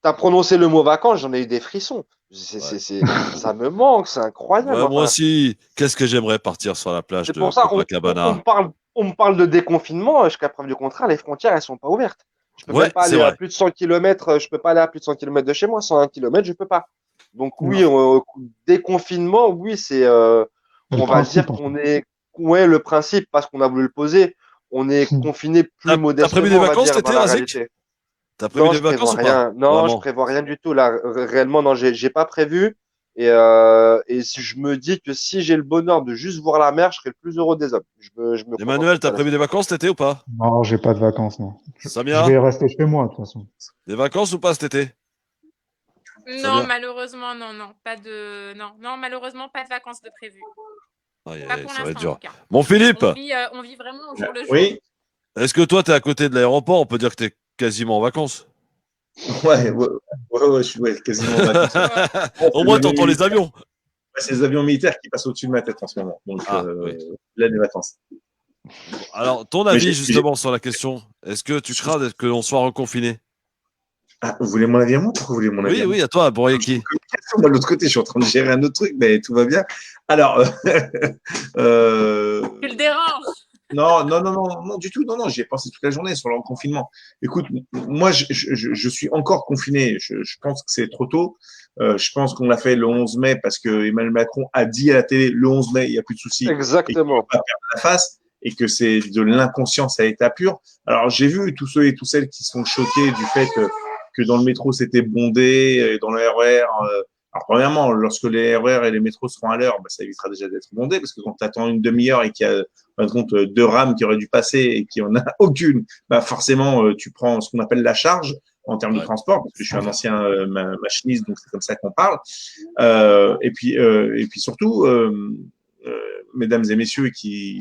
T'as prononcé le mot vacances, j'en ai eu des frissons. Ça me manque, c'est incroyable. Ouais, Enfin, moi aussi, qu'est-ce que j'aimerais partir sur la plage c'est de pour ça, Copacabana. on me parle de déconfinement, jusqu'à preuve du contraire, les frontières, elles sont pas ouvertes. Je peux Ouais, même pas c'est aller à vrai. plus de 100 km, je peux pas aller à plus de 100 km de chez moi, 101 km, je peux pas. Donc oui, déconfinement, oui, c'est, on va dire qu'on est, ouais, le principe, parce qu'on a voulu le poser, on est confiné plus T'as modestement, prévu des on va vacances dire, cet dans été, la Razik? réalité. T'as prévu Non, des je prévois vacances ou pas? rien. Non, je Vraiment? prévois rien du tout. Là, réellement, non, j'ai pas prévu. Et si je me dis que si j'ai le bonheur de juste voir la mer, je serai le plus heureux des hommes. Je me contente Emmanuel, de t'as ça prévu des là-dessus. vacances cet été ou pas? Non, j'ai pas de vacances, non. Je Samia, vais rester chez moi, de toute façon. des vacances ou pas cet été? Non, Samia? malheureusement, non, non. Non, malheureusement, pas de vacances de prévues. Aïe, Pas aïe, pour ça va être l'instant, en dur. tout cas. Bon, Philippe, On vit vraiment au jour le jour. Oui, est-ce que toi, t'es à côté de l'aéroport? On peut dire que t'es quasiment en vacances. ouais, je suis quasiment en vacances. Au moins, t'entends les avions. C'est les avions militaires qui passent au-dessus de ma tête en ce moment. Donc Oui. là, les vacances. Bon, alors, ton Mais avis justement sur la question, est-ce que tu crains que l'on soit reconfiné? Ah, vous voulez mon avis à moi? Pourquoi vous voulez mon avis Oui, à moi? oui, à toi, Bourrier-Qui. Moi, de l'autre côté, je suis en train de gérer un autre truc, mais tout va bien. Alors, Tu le déranges. non, du tout. Non, j'y ai pensé toute la journée sur le confinement. Écoute, moi, je suis encore confiné. Je pense que c'est trop tôt. Je pense qu'on l'a fait le 11 mai parce que Emmanuel Macron a dit à la télé le 11 mai, il n'y a plus de soucis. Exactement. Et qu'il va pas perdre la face et que c'est de l'inconscience à état pur. Alors, j'ai vu tous ceux et toutes celles qui sont choqués du fait que dans le métro, c'était bondé, et dans le RER. Alors, premièrement, lorsque les RER et les métros seront à l'heure, bah, ça évitera déjà d'être bondé parce que quand tu attends une demi-heure et qu'il y a par contre 2 rames qui auraient dû passer et qui en a aucune, bah forcément tu prends ce qu'on appelle la charge en termes de transport, parce que je suis un ancien machiniste, donc c'est comme ça qu'on parle. Et puis surtout, mesdames et messieurs qui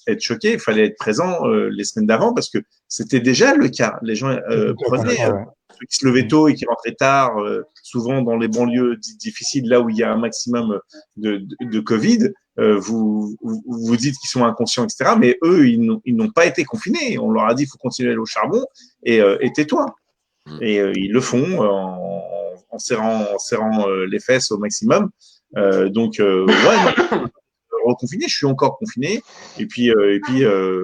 êtes choqués, il fallait être présent les semaines d'avant parce que c'était déjà le cas. Les gens prenaient ceux qui se levaient tôt et qui rentraient tard, souvent dans les banlieues difficiles, là où il y a un maximum de Covid. Vous dites qu'ils sont inconscients, etc. Mais eux, ils n'ont pas été confinés. On leur a dit il faut continuer à aller au charbon et tais-toi. Et ils le font en serrant les fesses au maximum. Donc, reconfiné, je suis encore confiné. Et puis,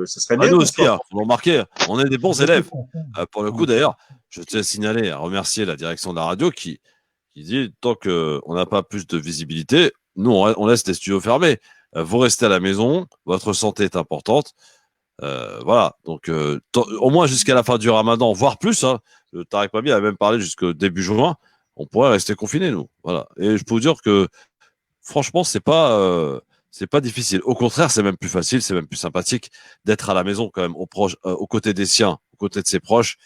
ça serait bien. Nous aussi, vous remarquez, on est des bons élèves. Pour le coup, d'ailleurs, je tiens à signaler, à remercier la direction de la radio qui dit tant qu'on n'a pas plus de visibilité, nous, on laisse les studios fermés. Vous restez à la maison, votre santé est importante. Voilà, donc au moins jusqu'à la fin du ramadan, voire plus. Hein, Tarek Mabi a même parlé jusqu'au début juin. On pourrait rester confinés, nous. Voilà. Et je peux vous dire que, franchement, c'est pas difficile. Au contraire, c'est même plus facile, c'est même plus sympathique d'être à la maison quand même, aux côtés des siens, aux côtés de ses proches,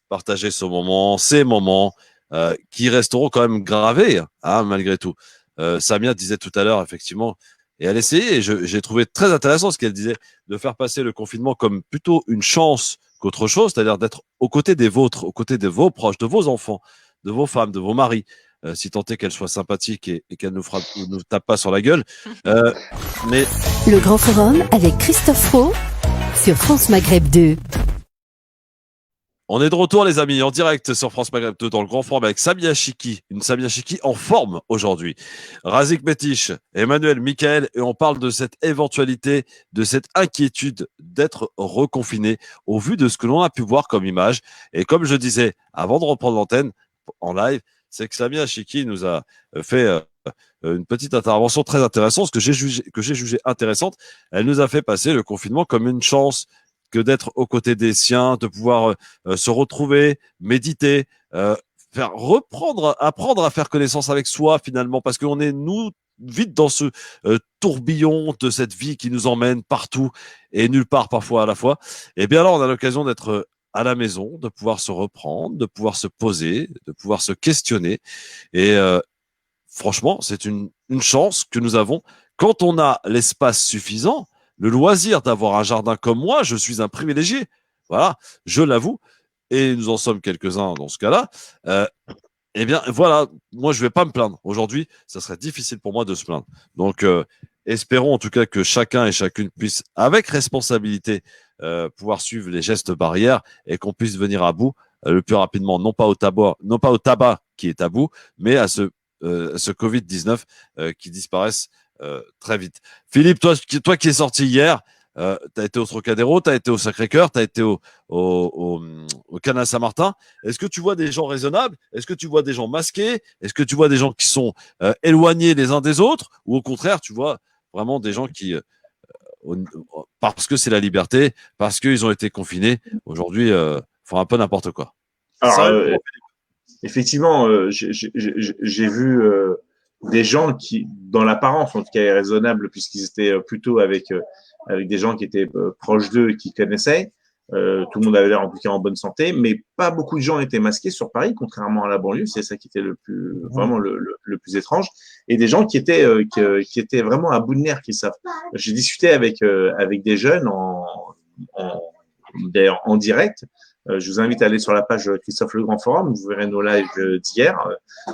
partager ces moments qui resteront quand même gravés, hein, malgré tout. Samia disait tout à l'heure, effectivement, et elle essayait, et j'ai trouvé très intéressant ce qu'elle disait, de faire passer le confinement comme plutôt une chance qu'autre chose, c'est-à-dire d'être aux côtés des vôtres, aux côtés de vos proches, de vos enfants, de vos femmes, de vos maris, si tant est qu'elle soit sympathique et qu'elle nous tape pas sur la gueule. Mais Le Grand Forum avec Christophe Roux sur France Maghreb 2. on est de retour, les amis, en direct sur France Maghreb 2 dans le Grand Forum avec Samia Chiki, une Samia Chiki en forme aujourd'hui. Razik Metiche, Emmanuel, Michael, et on parle de cette éventualité, de cette inquiétude d'être reconfiné au vu de ce que l'on a pu voir comme image. Et comme je disais avant de reprendre l'antenne en live, c'est que Samia Chiki nous a fait une petite intervention très intéressante, que j'ai jugé intéressante. Elle nous a fait passer le confinement comme une chance que d'être aux côtés des siens, de pouvoir se retrouver, méditer, apprendre à faire connaissance avec soi finalement, parce qu'on est nous vite dans ce tourbillon de cette vie qui nous emmène partout et nulle part parfois à la fois. Et bien là, on a l'occasion d'être à la maison, de pouvoir se reprendre, de pouvoir se poser, de pouvoir se questionner. Et franchement, c'est une chance que nous avons quand on a l'espace suffisant, le loisir d'avoir un jardin comme moi. Je suis un privilégié. Voilà, je l'avoue. Et nous en sommes quelques-uns dans ce cas-là. Eh bien, voilà, moi, je vais pas me plaindre. Aujourd'hui, ça serait difficile pour moi de se plaindre. Donc, espérons en tout cas que chacun et chacune puisse, avec responsabilité, pouvoir suivre les gestes barrières et qu'on puisse venir à bout le plus rapidement, non pas au tabac qui est tabou, mais à ce Covid-19 qui disparaisse très vite. Philippe, toi qui es sorti hier, tu as été au Trocadéro, tu as été au Sacré-Cœur, tu as été au Canal Saint-Martin. Est-ce que tu vois des gens raisonnables? Est-ce que tu vois des gens masqués? Est-ce que tu vois des gens qui sont éloignés les uns des autres? Ou au contraire, tu vois vraiment des gens qui, parce que c'est la liberté, parce qu'ils ont été confinés, aujourd'hui, font un peu n'importe quoi? Alors, effectivement, j'ai vu des gens qui, dans l'apparence, en tout cas raisonnables, puisqu'ils étaient plutôt avec des gens qui étaient proches d'eux et qui connaissaient. Tout le monde avait l'air en tout cas en bonne santé, mais pas beaucoup de gens étaient masqués sur Paris, contrairement à la banlieue. C'est ça qui était vraiment le plus étrange. Et des gens qui étaient vraiment à bout de nerfs, qui savent. J'ai discuté avec des jeunes d'ailleurs en direct. Je vous invite à aller sur la page Christophe Le Grand Forum. Vous verrez nos lives d'hier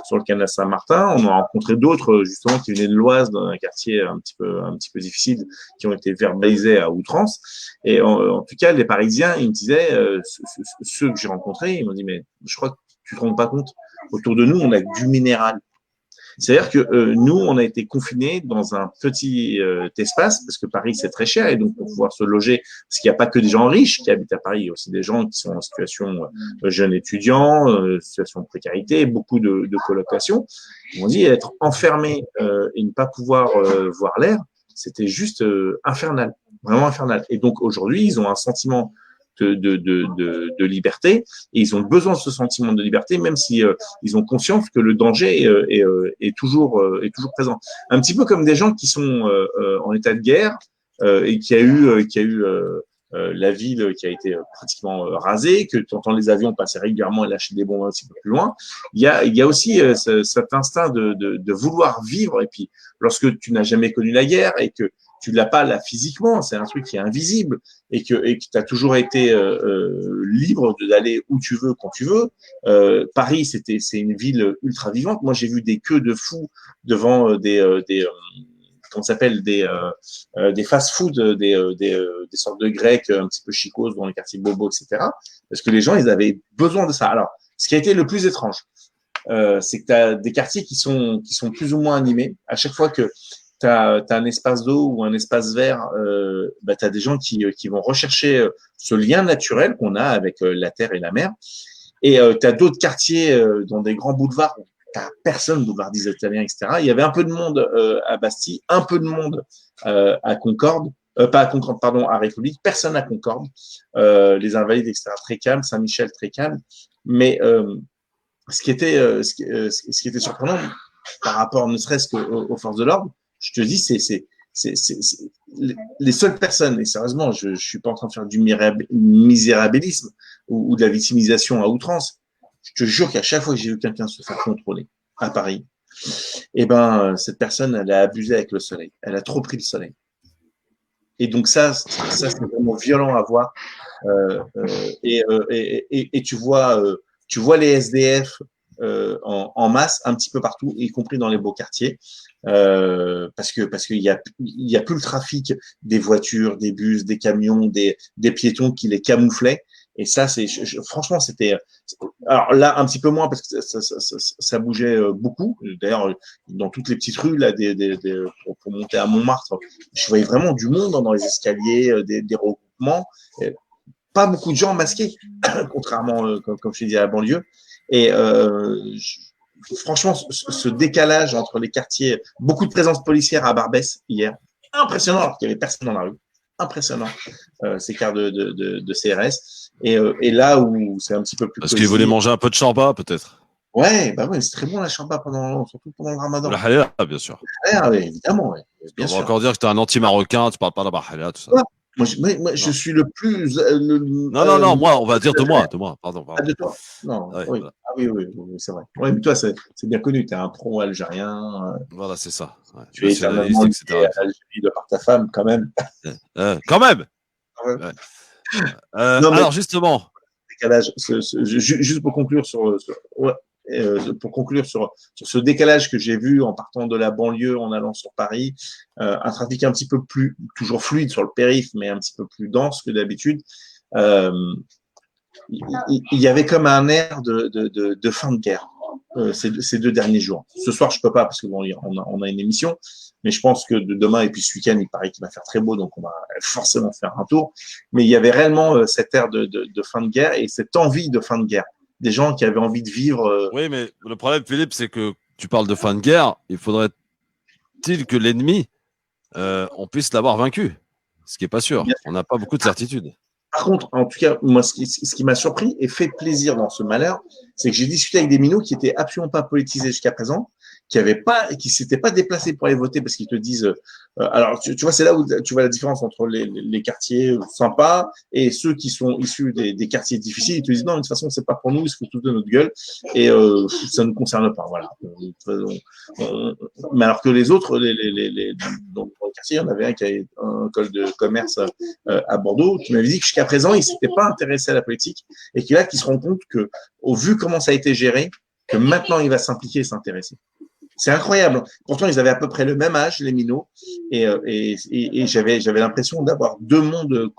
sur le canal Saint-Martin. On a rencontré d'autres justement qui venaient de l'Oise, dans un quartier un petit peu difficile, qui ont été verbalisés à outrance. Et en tout cas, les Parisiens, ils me disaient, ceux que j'ai rencontrés, ils m'ont dit, mais je crois que tu te rends pas compte. Autour de nous, on a du minéral. C'est-à-dire que nous, on a été confinés dans un petit espace, parce que Paris, c'est très cher, et donc pour pouvoir se loger, parce qu'il n'y a pas que des gens riches qui habitent à Paris, il y a aussi des gens qui sont en situation jeunes étudiants, situation de précarité, beaucoup de colocations. On dit être enfermé et ne pas pouvoir voir l'air, c'était juste infernal, vraiment infernal. Et donc aujourd'hui, ils ont un sentiment de liberté, et ils ont besoin de ce sentiment de liberté, même si ils ont conscience que le danger est toujours présent. Un petit peu comme des gens qui sont en état de guerre et qui a eu la ville qui a été pratiquement rasée, que tu entends les avions passer régulièrement et lâcher des bombes un petit peu plus loin. Il y a aussi cet instinct de vouloir vivre, et puis lorsque tu n'as jamais connu la guerre et que tu l'as pas là physiquement, c'est un truc qui est invisible, et que tu as toujours été libre d'aller où tu veux, quand tu veux. Paris, c'est une ville ultra vivante. Moi, j'ai vu des queues de fous devant des comment ça s'appelle, des fast-food, des sortes de grecs un petit peu chicos dans les quartiers Bobo, etc. Parce que les gens, ils avaient besoin de ça. Alors, ce qui a été le plus étrange, c'est que tu as des quartiers qui sont plus ou moins animés. À chaque fois que tu as un espace d'eau ou un espace vert, tu as des gens qui vont rechercher ce lien naturel qu'on a avec la terre et la mer. Et tu as d'autres quartiers dans des grands boulevards où tu n'as personne, boulevard des Italiens, etc. Il y avait un peu de monde à Bastille, un peu de monde à Concorde, pas à Concorde, pardon, à République, personne à Concorde, les Invalides, etc. Très calme, Saint-Michel, très calme. Mais ce qui était surprenant par rapport ne serait-ce qu'aux forces de l'ordre, je te dis, c'est les seules personnes, et sérieusement, je suis pas en train de faire du misérabilisme ou de la victimisation à outrance. Je te jure qu'à chaque fois que j'ai vu quelqu'un se faire contrôler à Paris, eh ben, cette personne, elle a abusé avec le soleil. Elle a trop pris le soleil. Et donc ça c'est vraiment violent à voir. Et tu vois les SDF en masse un petit peu partout, y compris dans les beaux quartiers, parce qu'il y a plus le trafic des voitures, des bus, des camions, des piétons qui les camouflaient. Et ça, franchement, c'était. Alors là, un petit peu moins parce que ça bougeait beaucoup. D'ailleurs, dans toutes les petites rues là, pour monter à Montmartre, je voyais vraiment du monde dans les escaliers, des regroupements. Pas beaucoup de gens masqués, contrairement, comme je t'ai dit, à la banlieue. Et franchement, ce décalage entre les quartiers, beaucoup de présence policière à Barbès hier, impressionnant, alors qu'il n'y avait personne dans la rue. Impressionnant, ces quarts de CRS. Et là où c'est un petit peu plus. Parce qu'ils voulaient manger un peu de chamba, peut-être. Ouais, bah ouais, c'est très bon la shorba surtout pendant le ramadan. La halal, bien sûr. Ouais, évidemment, ouais, bien On va sûr. encore dire que tu es un anti-marocain, tu parles pas de la halal, tout ça. Ouais. Moi, je suis le plus. Non, moi, on va dire de moi, pardon. Ah, de toi? Non, Ouais, oui. voilà. Ah oui, c'est vrai. Ouais, mais toi, c'est bien connu, tu es un pro-algérien. Voilà, c'est ça. Ouais. Tu es éternellement lié à l'Algérie de par ta femme, quand même. Quand même. Ouais. Non, alors, justement. Décalage, juste pour conclure pour conclure sur ce décalage que j'ai vu en partant de la banlieue en allant sur Paris, un trafic un petit peu plus, toujours fluide sur le périph', mais un petit peu plus dense que d'habitude. Il y avait comme un air de fin de guerre ces 2 derniers jours. Ce soir, je peux pas parce que bon, on a une émission, mais je pense que demain et puis ce week-end, il paraît qu'il va faire très beau, donc on va forcément faire un tour. Mais il y avait réellement cet air de fin de guerre et cette envie de fin de guerre. Des gens qui avaient envie de vivre. Oui, mais le problème, Philippe, c'est que tu parles de fin de guerre. Il faudrait-il que l'ennemi, on puisse l'avoir vaincu, ce qui n'est pas sûr. On n'a pas beaucoup de certitude. Par contre, en tout cas, moi, ce qui m'a surpris et fait plaisir dans ce malheur, c'est que j'ai discuté avec des minots qui étaient absolument pas politisés jusqu'à présent, qui s'étaient pas déplacés pour aller voter parce qu'ils te disent. Alors, tu vois, c'est là où tu vois la différence entre les quartiers sympas et ceux qui sont issus des quartiers difficiles. Ils te disent non, de toute façon, c'est pas pour nous, il se fout tout de notre gueule et ça ne nous concerne pas. Voilà. Mais alors que les autres, donc dans le quartier, il y en avait un qui avait un école de commerce à Bordeaux qui m'avait dit que jusqu'à présent, il ne s'était pas intéressé à la politique et qu'il se rend compte que, au vu comment ça a été géré, que maintenant il va s'impliquer et s'intéresser. C'est incroyable. Pourtant, ils avaient à peu près le même âge, les minots, et j'avais l'impression d'avoir 2 mondes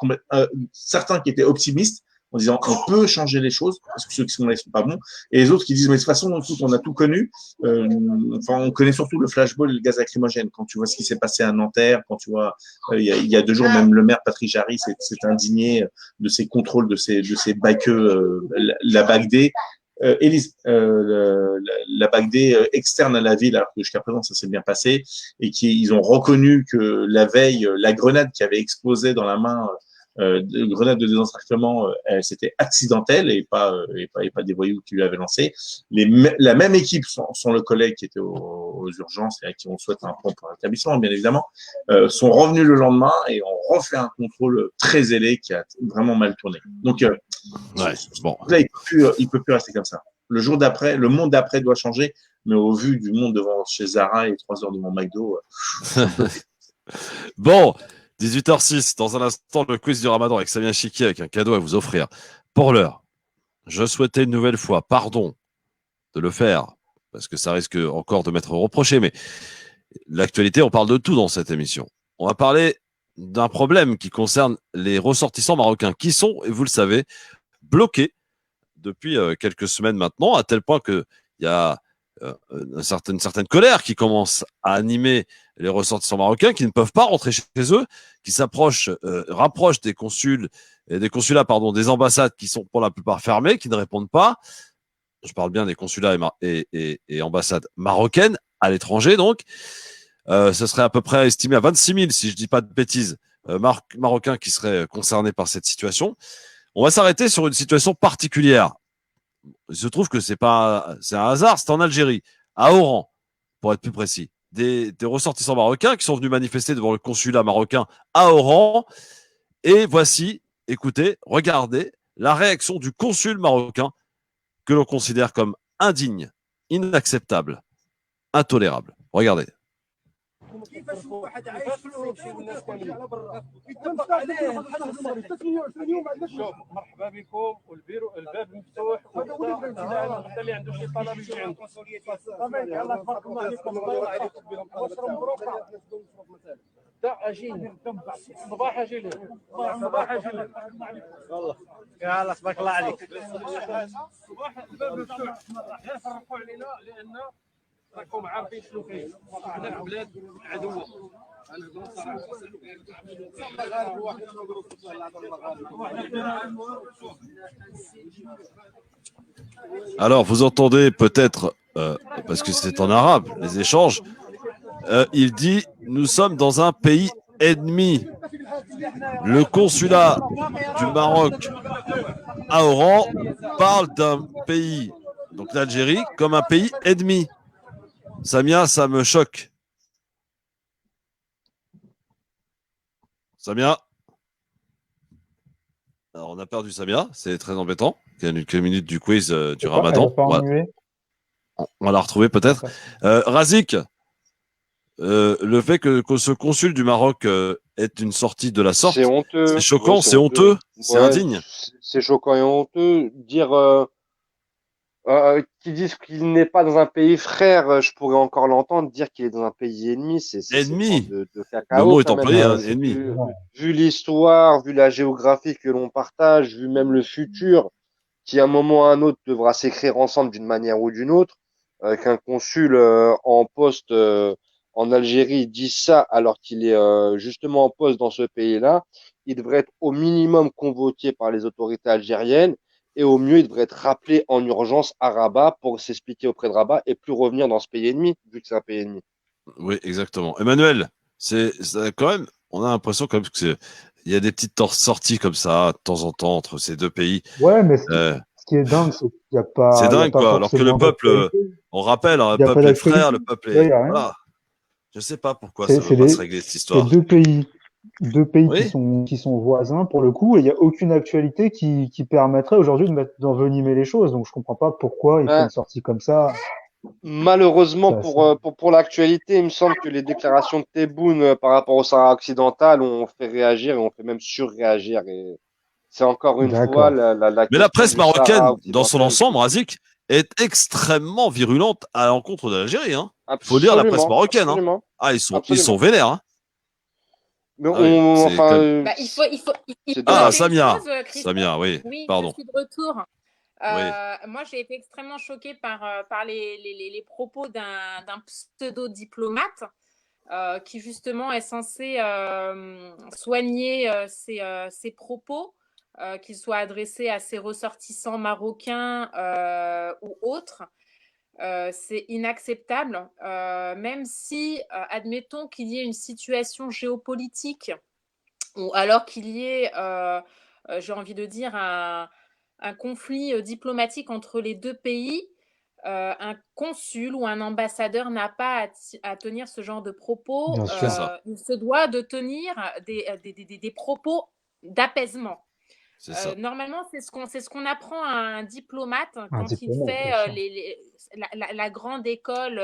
certains qui étaient optimistes en disant on peut changer les choses parce que ceux qui sont là ils sont pas bons, et les autres qui disent mais de toute façon on a tout connu. On connaît surtout le flashball et le gaz lacrymogène. Quand tu vois ce qui s'est passé à Nanterre, quand tu vois il y a 2 jours même le maire Patrick Jarry s'est indigné de ces contrôles de ces baqueux, la BACD. Élise, la BACD externe à la ville, alors que jusqu'à présent ça s'est bien passé, et ils ont reconnu que la veille, la grenade qui avait explosé dans la main, grenade de désencerclement, c'était accidentelle et pas des voyous qui lui avaient lancé. La même équipe, sans le collègue qui était aux urgences et à qui on souhaite un prompt rétablissement, bien évidemment, sont revenus le lendemain et ont refait un contrôle très zélé qui a vraiment mal tourné. Donc, bon. Là, il peut plus rester comme ça. Le jour d'après, le monde d'après doit changer, mais au vu du monde devant chez Zara et 3 heures devant McDo. Bon, 18h06, dans un instant, le quiz du Ramadan avec Samia Chiki avec un cadeau à vous offrir. Pour l'heure, je souhaitais une nouvelle fois, pardon de le faire, parce que ça risque encore de m'être reproché, mais l'actualité, on parle de tout dans cette émission. On va parler d'un problème qui concerne les ressortissants marocains qui sont, et vous le savez, bloqués depuis quelques semaines maintenant, à tel point qu'il y a une certaine colère qui commence à animer les ressortissants marocains qui ne peuvent pas rentrer chez eux, qui rapprochent des consulats, des ambassades qui sont pour la plupart fermées, qui ne répondent pas. Je parle bien des consulats et ambassades marocaines à l'étranger, donc. Ce serait à peu près estimé à 26 000, si je ne dis pas de bêtises, Marocains qui seraient concernés par cette situation. On va s'arrêter sur une situation particulière. Il se trouve que c'est un hasard, c'est en Algérie, à Oran, pour être plus précis. Des ressortissants marocains qui sont venus manifester devant le consulat marocain à Oran. Et voici, écoutez, regardez la réaction du consul marocain que l'on considère comme indigne, inacceptable, intolérable. Regardez. كيفاش واحد عايش في السجن والناس كاملين يطبق عليه الحد الصحي 28 يوم ما عندناش. شوف مرحبا بكم والبيرو الباب مفتوح حتى اللي عنده شي طلب يجي عند القنصليه. الله تبارك الله عليكم الله عليكم بهم مبروكه. اجي صباح اجي لك صباح اجي لك والله يا الله تبارك الله عليك. صباح الباب مفتوح غير فرقوا علينا لان راكم عارفين شنو كاين. حنا في بلاد عدوه. Alors, vous entendez peut-être, parce que c'est en arabe, les échanges, il dit « Nous sommes dans un pays ennemi ». Le consulat du Maroc à Oran parle d'un pays donc l'Algérie, comme un pays ennemi. Samia, ça me choque. Samia. Alors, on a perdu Samia, c'est très embêtant. Il y a quelques minutes du quiz du Ramadan. On va la retrouver peut-être. Razik, le fait que ce consul du Maroc ait une sortie de la sorte, c'est honteux. c'est choquant, Ouais, c'est honteux, c'est Ouais, indigne. c'est choquant et honteux. Dire qu'ils disent qu'il n'est pas dans un pays frère, je pourrais encore l'entendre. Dire qu'il est dans un pays ennemi, c'est Ennemi. de Le cacao mot est quand même. employé, hein. hein, ennemi. Vu l'histoire, vu la géographie que l'on partage, vu même le futur, qui à un moment ou à un autre devra s'écrire ensemble d'une manière ou d'une autre, qu'un consul en poste en Algérie dise ça alors qu'il est justement en poste dans ce pays-là, il devrait être au minimum convoqué par les autorités algériennes et au mieux il devrait être rappelé en urgence à Rabat pour s'expliquer auprès de Rabat et plus revenir dans ce pays ennemi, vu que c'est un pays ennemi. Oui, exactement. Emmanuel, c'est quand même, on a l'impression quand même que il y a des petites sorties comme ça de temps en temps entre ces deux pays. Ouais, mais ce qui est dingue, c'est qu'il n'y a pas, C'est il y a dingue, pas quoi. Alors que le forcément peuple, d'actualité. on rappelle, hein, Il le n'y a pas peuple est frère, d'actualité. le peuple Tu vois, est. il y a rien. Voilà. Je sais pas pourquoi ça C'est veut c'est pas se des, régler cette c'est histoire. deux pays Oui, qui sont voisins pour le coup, et il n'y a aucune actualité qui permettrait aujourd'hui d'envenimer les choses. Donc je comprends pas pourquoi il fait une Ben, sortie comme ça. malheureusement C'est assez- pour l'actualité, il me semble que les déclarations de Tebboune par rapport au Sahara occidental ont fait réagir et ont fait même surréagir. Et c'est encore une fois D'accord. la mais la question presse du Sahara marocaine, dans son occidental ensemble, Razik, est extrêmement virulente à l'encontre de l'Algérie. Hein. Faut lire la presse absolument, marocaine. Hein. absolument, Ah, ils sont absolument. vénères. Hein. Mais Ah oui, c'est enfin, comme. Bah, il c'est faut Ah, dommage. noter une Samia. chose, Christophe. Samia, oui, Oui, je pardon. suis de retour. Oui. Moi, j'ai été extrêmement choquée par les propos d'un pseudo-diplomate qui, justement, est censé soigner ses propos, qu'ils soient adressés à ses ressortissants marocains ou autres. C'est inacceptable, même si, admettons qu'il y ait une situation géopolitique ou alors qu'il y ait, j'ai envie de dire, un conflit diplomatique entre les deux pays, un consul ou un ambassadeur n'a pas à tenir ce genre de propos. Bien C'est sûr. ça. Il se doit de tenir des propos d'apaisement. C'est ça. Normalement, c'est ce qu'on apprend à un diplomate Un quand il diplomate, fait bien sûr. la grande école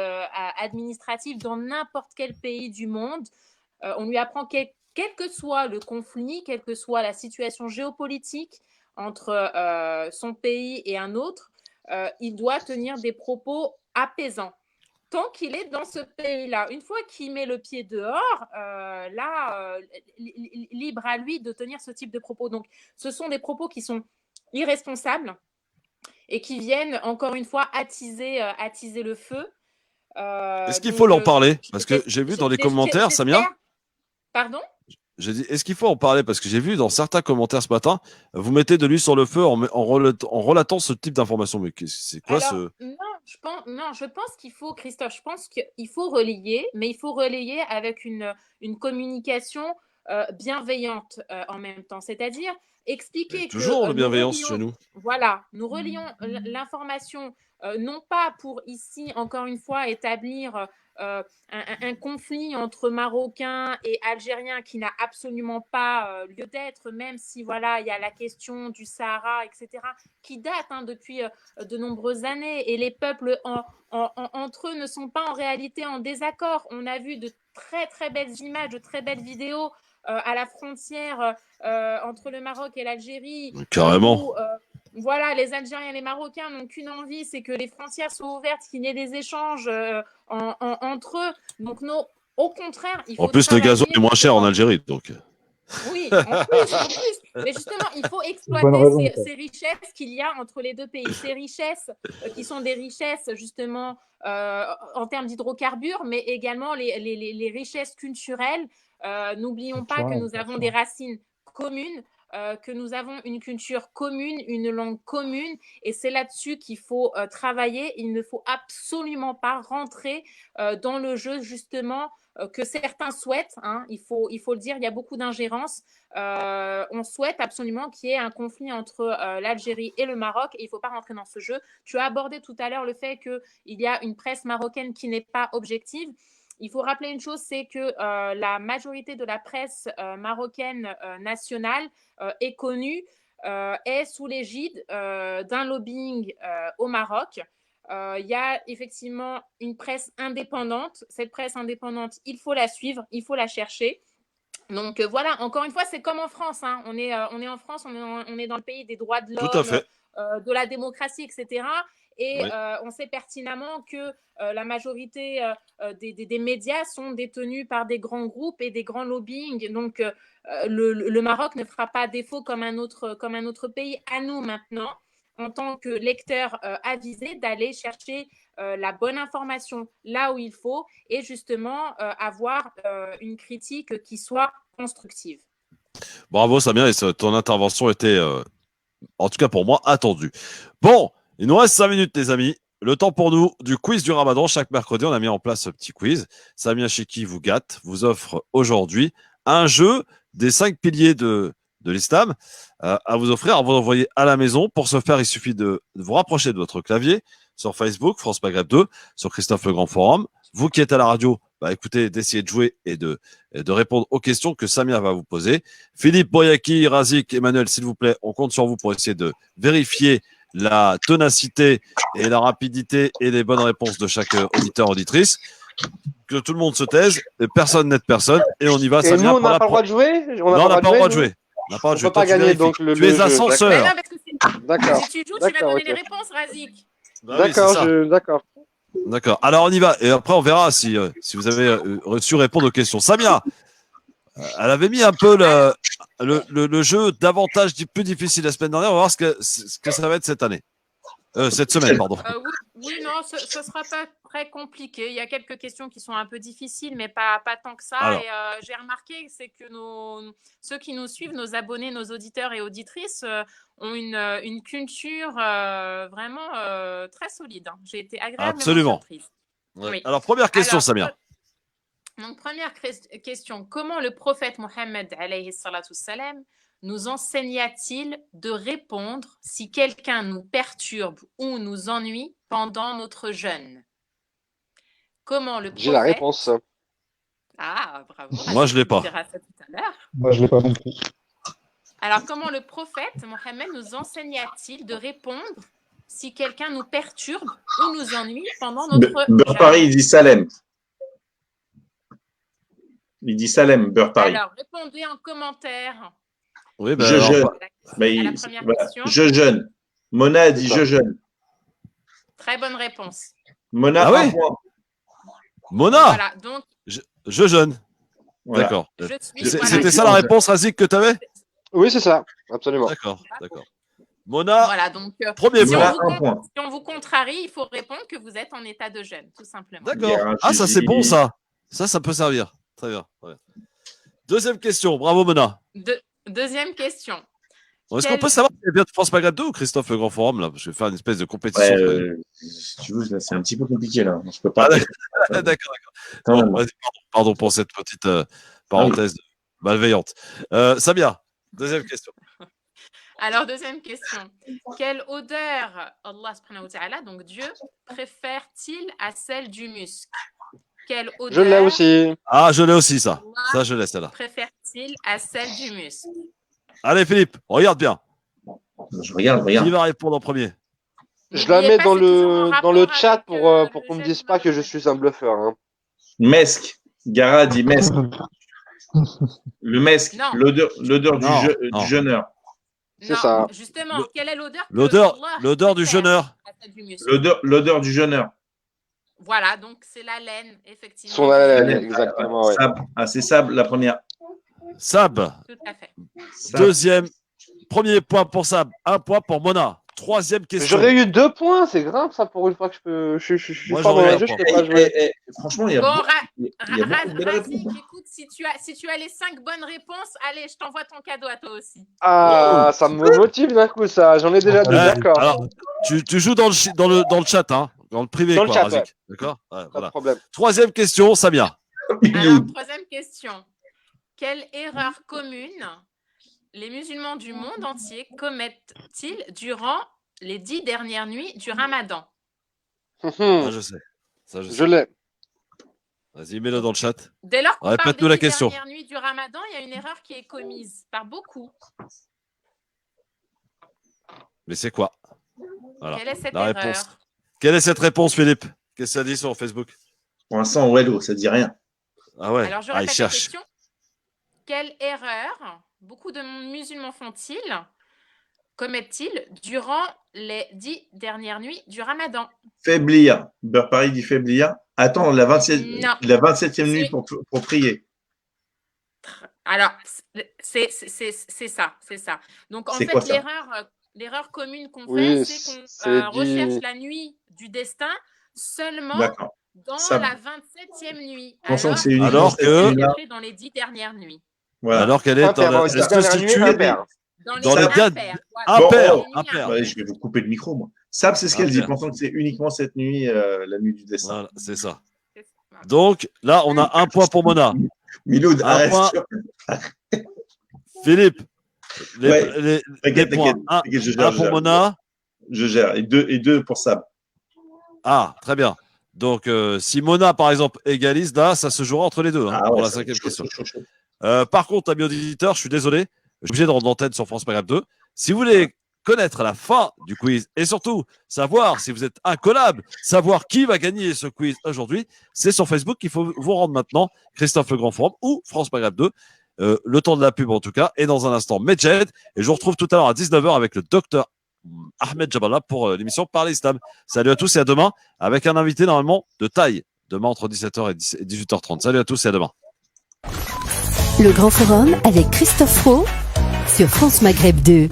administrative dans n'importe quel pays du monde. On lui apprend quel que soit le conflit, quelle que soit la situation géopolitique entre son pays et un autre, il doit tenir des propos apaisants. Tant qu'il est dans ce pays-là, une fois qu'il met le pied dehors, libre à lui de tenir ce type de propos. Donc, ce sont des propos qui sont irresponsables et qui viennent, encore une fois, attiser le feu. Est-ce qu'il Donc, faut leur parler? Parce que j'ai vu dans les commentaires, Samia. j'espère. Pardon? J'ai dit, est-ce qu'il faut en parler? Parce que j'ai vu dans certains commentaires ce matin, vous mettez de l'huile sur le feu en relatant ce type d'information. Mais c'est quoi Alors, ce. non, je pense qu'il faut, Christophe, je pense qu'il faut relayer, mais il faut relayer avec une communication bienveillante en même temps. C'est-à-dire expliquer que Toujours de nous bienveillance chez relions, nous. voilà, nous relions l'information, non pas pour ici, encore une fois, établir un conflit entre Marocains et Algériens qui n'a absolument pas lieu d'être, même si voilà, il y a la question du Sahara, etc., qui date depuis de nombreuses années, et les peuples entre eux ne sont pas en réalité en désaccord. On a vu de très très belles images, de très belles vidéos à la frontière entre le Maroc et l'Algérie, Carrément. où voilà, les Algériens et les Marocains n'ont qu'une envie, c'est que les frontières soient ouvertes, qu'il y ait des échanges entre eux. Donc, non, au contraire, il faut En plus, le travailler gasoil est moins cher en Algérie. Donc. Oui, en plus. Mais justement, il faut Bonne exploiter raison, ça. ces richesses qu'il y a entre les deux pays. Ces richesses qui sont des richesses, justement, en termes d'hydrocarbures, mais également les richesses culturelles. N'oublions pas que Culturel, nous bien avons sûr. des racines communes. que nous avons une culture commune, une langue commune, et c'est là-dessus qu'il faut travailler. Il ne faut absolument pas rentrer dans le jeu, justement, que certains souhaitent, hein, il faut le dire, il y a beaucoup d'ingérence. On souhaite absolument qu'il y ait un conflit entre l'Algérie et le Maroc, et il ne faut pas rentrer dans ce jeu. Tu as abordé tout à l'heure le fait qu'il y a une presse marocaine qui n'est pas objective. Il faut rappeler une chose, c'est que la majorité de la presse marocaine nationale est connue, est sous l'égide d'un lobbying au Maroc. Il y a effectivement une presse indépendante. Cette presse indépendante, il faut la suivre, il faut la chercher. Donc voilà, encore une fois, c'est comme en France, hein. On est en France, on est dans le pays des droits de l'homme, de la démocratie, etc. Et oui, on sait pertinemment que la majorité des médias sont détenus par des grands groupes et des grands lobbying. Donc le Maroc ne fera pas défaut comme un autre pays. À nous maintenant, en tant que lecteurs avisés, d'aller chercher la bonne information là où il faut et justement avoir une critique qui soit constructive. Bravo Samia, et ton intervention était, en tout cas pour moi, attendue. Bon, il nous reste 5 minutes les amis. Le temps pour nous du quiz du Ramadan. Chaque mercredi, on a mis en place ce petit quiz. Samia Cheki vous gâte, vous offre aujourd'hui un jeu des 5 piliers de l'islam à vous offrir, à vous envoyer à la maison. Pour ce faire, il suffit de vous rapprocher de votre clavier sur Facebook, France Maghreb 2, sur Christophe Le Grand Forum. Vous qui êtes à la radio, écoutez, d'essayer de jouer et de répondre aux questions que Samia va vous poser. Philippe, Boyaki, Razik, Emmanuel, s'il vous plaît, on compte sur vous pour essayer de vérifier la ténacité et la rapidité et les bonnes réponses de chaque auditeur, auditrice. Que tout le monde se taise, et personne n'aide personne, et on y va. Et Samia, nous, on n'a pas le droit de jouer? Non, on n'a pas le droit de jouer. On n'a pas le droit de jouer. Pas gagner, donc tu es ascenseur. D'accord. Si tu joues, tu vas donner les réponses, Razik. D'accord. D'accord. Alors, on y va. Et après, on verra si vous avez su répondre aux questions. Samia, elle avait mis un peu le jeu davantage plus difficile la semaine dernière. On va voir ce que ça va être cette année. Cette semaine, pardon. Oui, non, ce ne sera pas très compliqué. Il y a quelques questions qui sont un peu difficiles, mais pas tant que ça. Alors. Et j'ai remarqué, c'est que ceux qui nous suivent, nos abonnés, nos auditeurs et auditrices, ont une culture vraiment très solide. Hein. J'ai été agréablement surprise. Ouais. Oui. Alors, première question, Samia. Donc, première question. Comment le prophète Mohammed, alayhi salatu salam, nous enseigna-t-il de répondre si quelqu'un nous perturbe ou nous ennuie pendant notre jeûne? Comment le prophète... J'ai la réponse. Ah, bravo. Moi, je ne l'ai pas. Ça tout à l'heure. Moi, je ne l'ai pas non plus. Alors, comment le prophète Mohammed nous enseigna-t-il de répondre si quelqu'un nous perturbe ou nous ennuie pendant notre jeûne? Paris, il dit Salem. Il dit Salem, Beurre Paris. Alors, répondez en commentaire. Oui, je jeûne. Je jeûne. Mona a dit je jeûne. Très bonne réponse. Mona, un point. Mona, voilà, donc, je jeûne. Voilà. D'accord. C'était ça la réponse, Razik, que tu avais? Oui, c'est ça, absolument. D'accord. Mona, voilà, donc, premier point. Si on vous contrarie, il faut répondre que vous êtes en état de jeûne, tout simplement. D'accord. Ah, ça c'est bon, ça. Ça peut servir. Très bien. Deuxième question. Bravo, Mona. Deuxième question. Est-ce qu'on peut savoir si c'est bien de France Maghreb 2 ou Christophe Le Grand Forum là? Je vais faire une espèce de compétition. Si tu veux, c'est un petit peu compliqué là. Je peux pas. D'accord. Pardon pour cette petite parenthèse malveillante. Samia, deuxième question. Alors, deuxième question. Quelle odeur Allah subhanahu wa ta'ala, donc Dieu, préfère-t-il à celle du musc? Quelle odeur je l'ai aussi. Ah, je l'ai aussi, ça. Ça, je l'ai, celle-là. Préfère-t-il à celle du musc? Allez, Philippe, regarde bien. Je regarde. Qui va répondre en premier? Je la mets dans le chat pour qu'on ne me dise pas que je suis un bluffeur. Hein. Mesque. Gara dit mesque. Le mesque. L'odeur du jeûneur. C'est ça. Justement, quelle est l'odeur? L'odeur du jeûneur. L'odeur du jeûneur. Voilà, donc c'est la laine, effectivement. Son laine, exactement. Ouais. Sab. Ah, c'est Sab, la première. Sab. Tout à fait. Deuxième. Premier point pour Sab. 1 point pour Mona. troisième question. J'aurais eu 2 points, c'est grave ça pour une fois que je suis Moi, fort dans j'aurais le un jeu, je point. peux pas jouer. Franchement, il y a Bon, beaucoup, il y a beaucoup de belles Razik, réponses. écoute, si tu as les 5 bonnes réponses, allez, je t'envoie ton cadeau à toi aussi. Ah, ça me motive d'un coup ça, j'en ai déjà 2, Ouais, d'accord. alors, tu joues dans le chat, hein, dans le privé, Dans le quoi, chat, Razik. ouais. D'accord? Ouais, Pas de voilà. problème. Troisième question, Samia. Alors, troisième question. Quelle erreur commune les musulmans du monde entier commettent-ils durant les 10 dernières nuits du Ramadan? Ah, je sais. Ça, je Je sais. l'ai. Vas-y, mets-le dans le chat. Dès lors qu'on parle Répète-nous des la 10 question. dernières nuits du Ramadan, il y a une erreur qui est commise par beaucoup. Mais c'est quoi? Voilà. Quelle est cette La erreur? réponse. Quelle est cette réponse, Philippe? Qu'est-ce que ça dit sur Facebook? Pour l'instant, Wello, ça dit rien. Ah ouais. Alors, je il répète la cherche. question. Quelle erreur beaucoup de musulmans font-ils, commettent-ils durant les 10 dernières nuits du Ramadan? Faiblir. Beurre Paris dit faiblir. Attends, la 27e nuit pour prier. Alors, c'est ça, c'est ça. Donc, en C'est fait, quoi ça? l'erreur commune qu'on Oui, fait, c'est qu'on c'est recherche dit. la nuit du destin seulement D'accord. dans Ça- la 27e nuit. Pensons que c'est Alors uniquement Alors cette que- nuit-là. c'est dans les 10 dernières nuits. Voilà. Alors qu'elle est Impair, dans hein, la... c'est Est-ce la que dernière si nuit tu... impair. Dans les Dans les impaires, dernières- voilà, Impair, les nuits impair. Ouais, je vais vous couper le micro, moi. Sab, c'est ce qu'elle dit. Impair. Pensons que c'est uniquement cette nuit, la nuit du destin. Voilà, c'est ça. C'est ça. Donc, là, on a un point pour Mona. Miloud, Un arrête. point. Philippe, les, Ouais, les T'inquiète, points. t'inquiète, je Un gère. pour Mona. Je gère. Et deux pour Sab. Ah, très bien. Donc, si Mona, par exemple, égalise, là, ça se jouera entre les deux, hein, Ah pour ouais, la ça va être 5e chaud, question. chaud. Par contre, amis auditeurs, je suis désolé, je suis obligé de rendre l'antenne sur France Maghreb 2. Si vous voulez connaître la fin du quiz et surtout savoir si vous êtes incollable, savoir qui va gagner ce quiz aujourd'hui, c'est sur Facebook qu'il faut vous rendre maintenant, Christophe Le Grand Forum ou France Maghreb 2. Le temps de la pub en tout cas. Et dans un instant, Medjed. Et je vous retrouve tout à l'heure à 19h avec le docteur Ahmed Jabala pour l'émission Parler Islam. Salut à tous et à demain avec un invité normalement de taille. Demain entre 17h et 18h30. Salut à tous et à demain. Le Grand Forum avec Christophe Roux sur France Maghreb 2.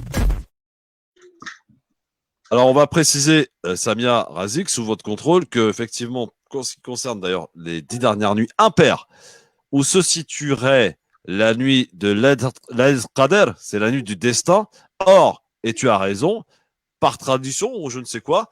Alors, on va préciser, Samia Razik, sous votre contrôle, que effectivement, en ce qui concerne d'ailleurs les 10 dernières nuits impaires, où se situerait la nuit de l'Aïd Qadr, c'est la nuit du destin. Or, et tu as raison, par tradition ou je ne sais quoi,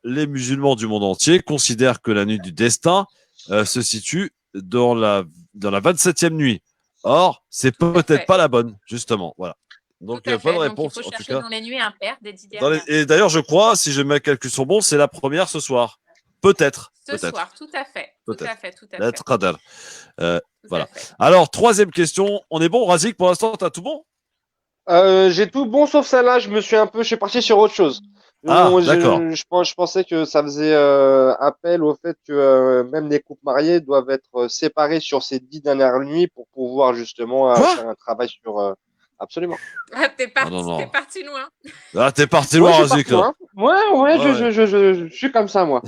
les musulmans du monde entier considèrent que la nuit du destin se situe dans la 27e nuit. Or, c'est peut-être pas la bonne, justement. Voilà. Donc, Tout à bonne fait. Donc, réponse, il faut en tout chercher cas. dans les nuits impaires des 10 dernières. Et d'ailleurs, je crois, si mes calculs sont bons, c'est la première ce soir. Peut-être. Ce soir, tout à fait. Tout Peut-être. à fait, tout à La fait. Qadr. Tout à Voilà. fait. Alors, troisième question. On est bon, Razik, pour l'instant, t'as tout bon? J'ai tout bon sauf celle-là, je suis parti sur autre chose. Ah, Bon, d'accord. je pensais que ça faisait appel au fait que même les couples mariés doivent être séparés sur ces 10 dernières nuits pour pouvoir justement Quoi faire un travail sur... absolument. Ah, t'es parti, non. t'es parti loin. Ah, t'es parti Ouais, loin, je suis Razik. parti loin. Ouais, Ouais. je suis comme ça, moi.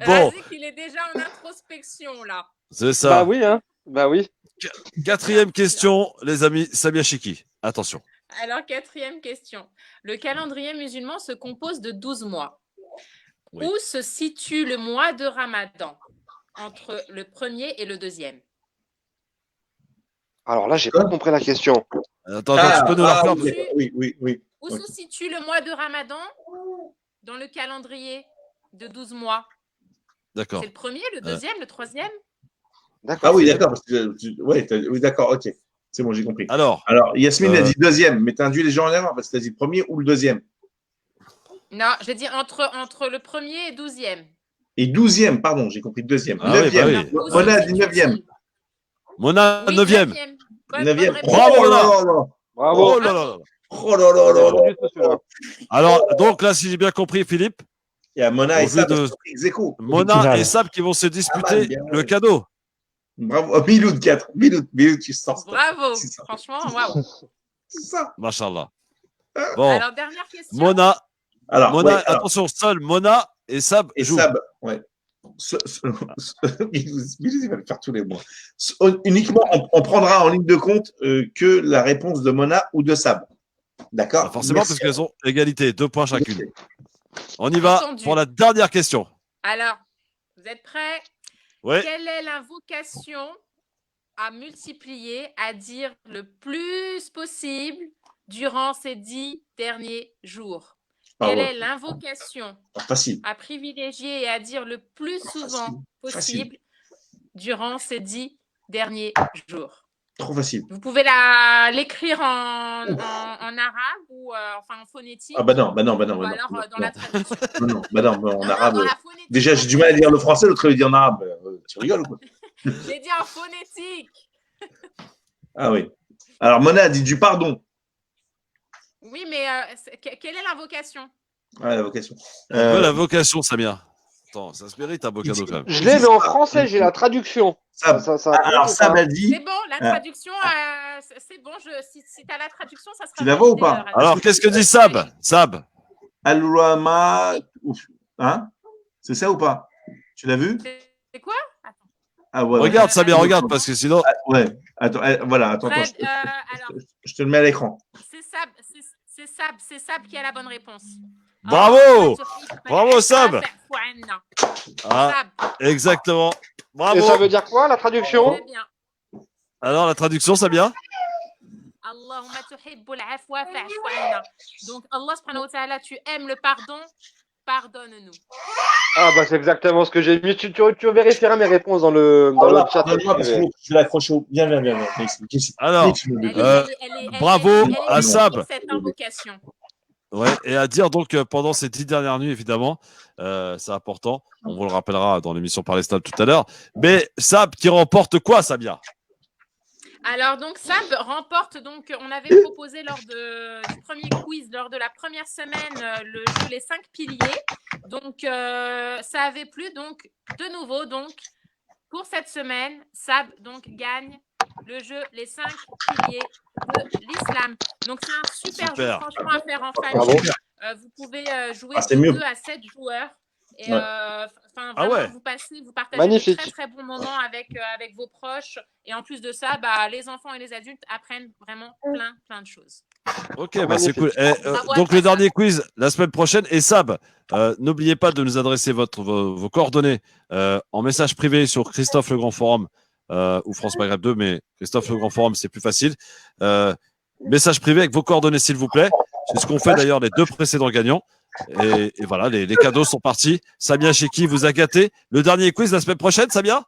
Bon, Razik, il est déjà en introspection, là. c'est ça. Bah oui, hein. Bah oui. Quatrième question, les amis, Samia Chiki. Attention. Alors, quatrième question. Le calendrier musulman se compose de 12 mois. Oui. Où se situe le mois de Ramadan entre le premier et le deuxième? Alors là, j'ai pas compris la question. Attends, tu peux nous la faire? Oui. Où se situe le mois de Ramadan dans le calendrier de 12 mois? D'accord. C'est le premier, le deuxième, le troisième? D'accord. Ah oui, d'accord. Oui, d'accord, ok. C'est bon, j'ai compris. Alors, Yasmine a dit deuxième, mais t'as induit les gens en erreur parce que t'as dit premier ou le deuxième. Non, j'ai dit entre le premier et 12e. Et 12e, pardon, j'ai compris deuxième. Ah oui, 9e. bah oui. Mona a dit 9e. Mona, Oui, 9e. 9e. Bonne 9e. réponse. Bravo, Oh là Mona. là là. Bravo. Oh là là. Oh là là là là. Du tout, celui-là. Alors, donc là, si j'ai bien compris, Philippe, Il y a Mona Au et vu Sab de- ex aequo. Mona Final. et Sab qui vont se disputer bien le ouais. cadeau. Bravo. Miloud 4. Miloud, tu sors ça. Bravo. C'est ça. Franchement, waouh. C'est ça. Machallah. Bon, Alors, dernière question. Mona, Alors, Mona, ouais, alors, attention, seul Mona et Sab et jouent. Sab, ouais. Il va le faire tous les mois. Uniquement, on prendra en ligne de compte que la réponse de Mona ou de Sab. D'accord. Forcément, Merci. parce qu'elles ont égalité, 2 points chacune. On y va Entendu. pour la dernière question. Alors, vous êtes prêts? Oui. Quelle est l'invocation à multiplier, à dire le plus possible durant ces 10 derniers jours? Ah Quelle ouais. est l'invocation Facile. à privilégier et à dire le plus souvent possible durant ces 10 derniers jours? Trop facile. Vous pouvez l'écrire en arabe ou enfin en phonétique. Ah bah non. Ou non, alors non, dans la traduction. non, en Non, arabe. dans la phonétique. Déjà, j'ai du mal à lire le français, l'autre il dit en arabe. Tu rigoles ou quoi? J'ai dit en phonétique. Ah oui. Alors, Mona a dit du pardon. Oui, mais quelle est l'invocation? Ah, la vocation. La vocation, Samia. Attends, ça se mérite un beau cadeau quand même. Je l'ai, mais en français, j'ai la traduction. Alors, ça m'a dit. C'est bon, la traduction, c'est bon. Si tu as la traduction, ça sera. Tu la vois ou pas? Alors, qu'est-ce que dit Sab? Sab. Al-Rama. Hein? C'est ça ou pas? Tu l'as vu? C'est quoi? Ah, ouais, Regarde, Samia, regarde, parce que sinon. Ouais. Attends, voilà, attends. Alors, je te le mets à l'écran. c'est Sab qui a la bonne réponse. Bravo! Bravo, Sab! Ah, exactement. Bravo! Et ça veut dire quoi, la traduction? Alors, la traduction, Samia? Allahumma tuhibbul afwa fa'fu anna. Donc, Allah subhanahu wa ta'ala, tu aimes le pardon, pardonne-nous. Ah bah c'est exactement ce que j'ai mis. Tu vérifieras mes réponses dans le chat. Je vais l'accrocher au. Viens. Alors, bravo à Sab. Cette invocation. Ouais, et à dire donc pendant ces 10 dernières nuits, évidemment, c'est important. On vous le rappellera dans l'émission Parler Stable tout à l'heure. Mais Sab qui remporte quoi, Samia? Alors donc Sab remporte, donc on avait proposé lors du premier quiz, lors de la première semaine, le jeu Les 5 piliers. Donc ça avait plu, donc de nouveau, donc pour cette semaine, Sab donc gagne le jeu Les 5 piliers de l'islam. Donc c'est un super jeu franchement à faire en famille. Vous pouvez jouer de 2 à 7 joueurs. Et vraiment, vous partagez magnifique. de très très bons moments avec vos proches. Et en plus de ça, les enfants et les adultes apprennent vraiment plein de choses. Ok, c'est cool. Donc le dernier quiz la semaine prochaine. Et Sab, n'oubliez pas de nous adresser vos coordonnées en message privé sur Christophe Le Grand Forum ou France Maghreb 2, mais Christophe Le Grand Forum, c'est plus facile. Message privé avec vos coordonnées, s'il vous plaît. C'est ce qu'on fait d'ailleurs les 2 précédents gagnants. Et voilà, les cadeaux sont partis. Samia Cheki vous a gâté. Le dernier quiz la semaine prochaine, Samia?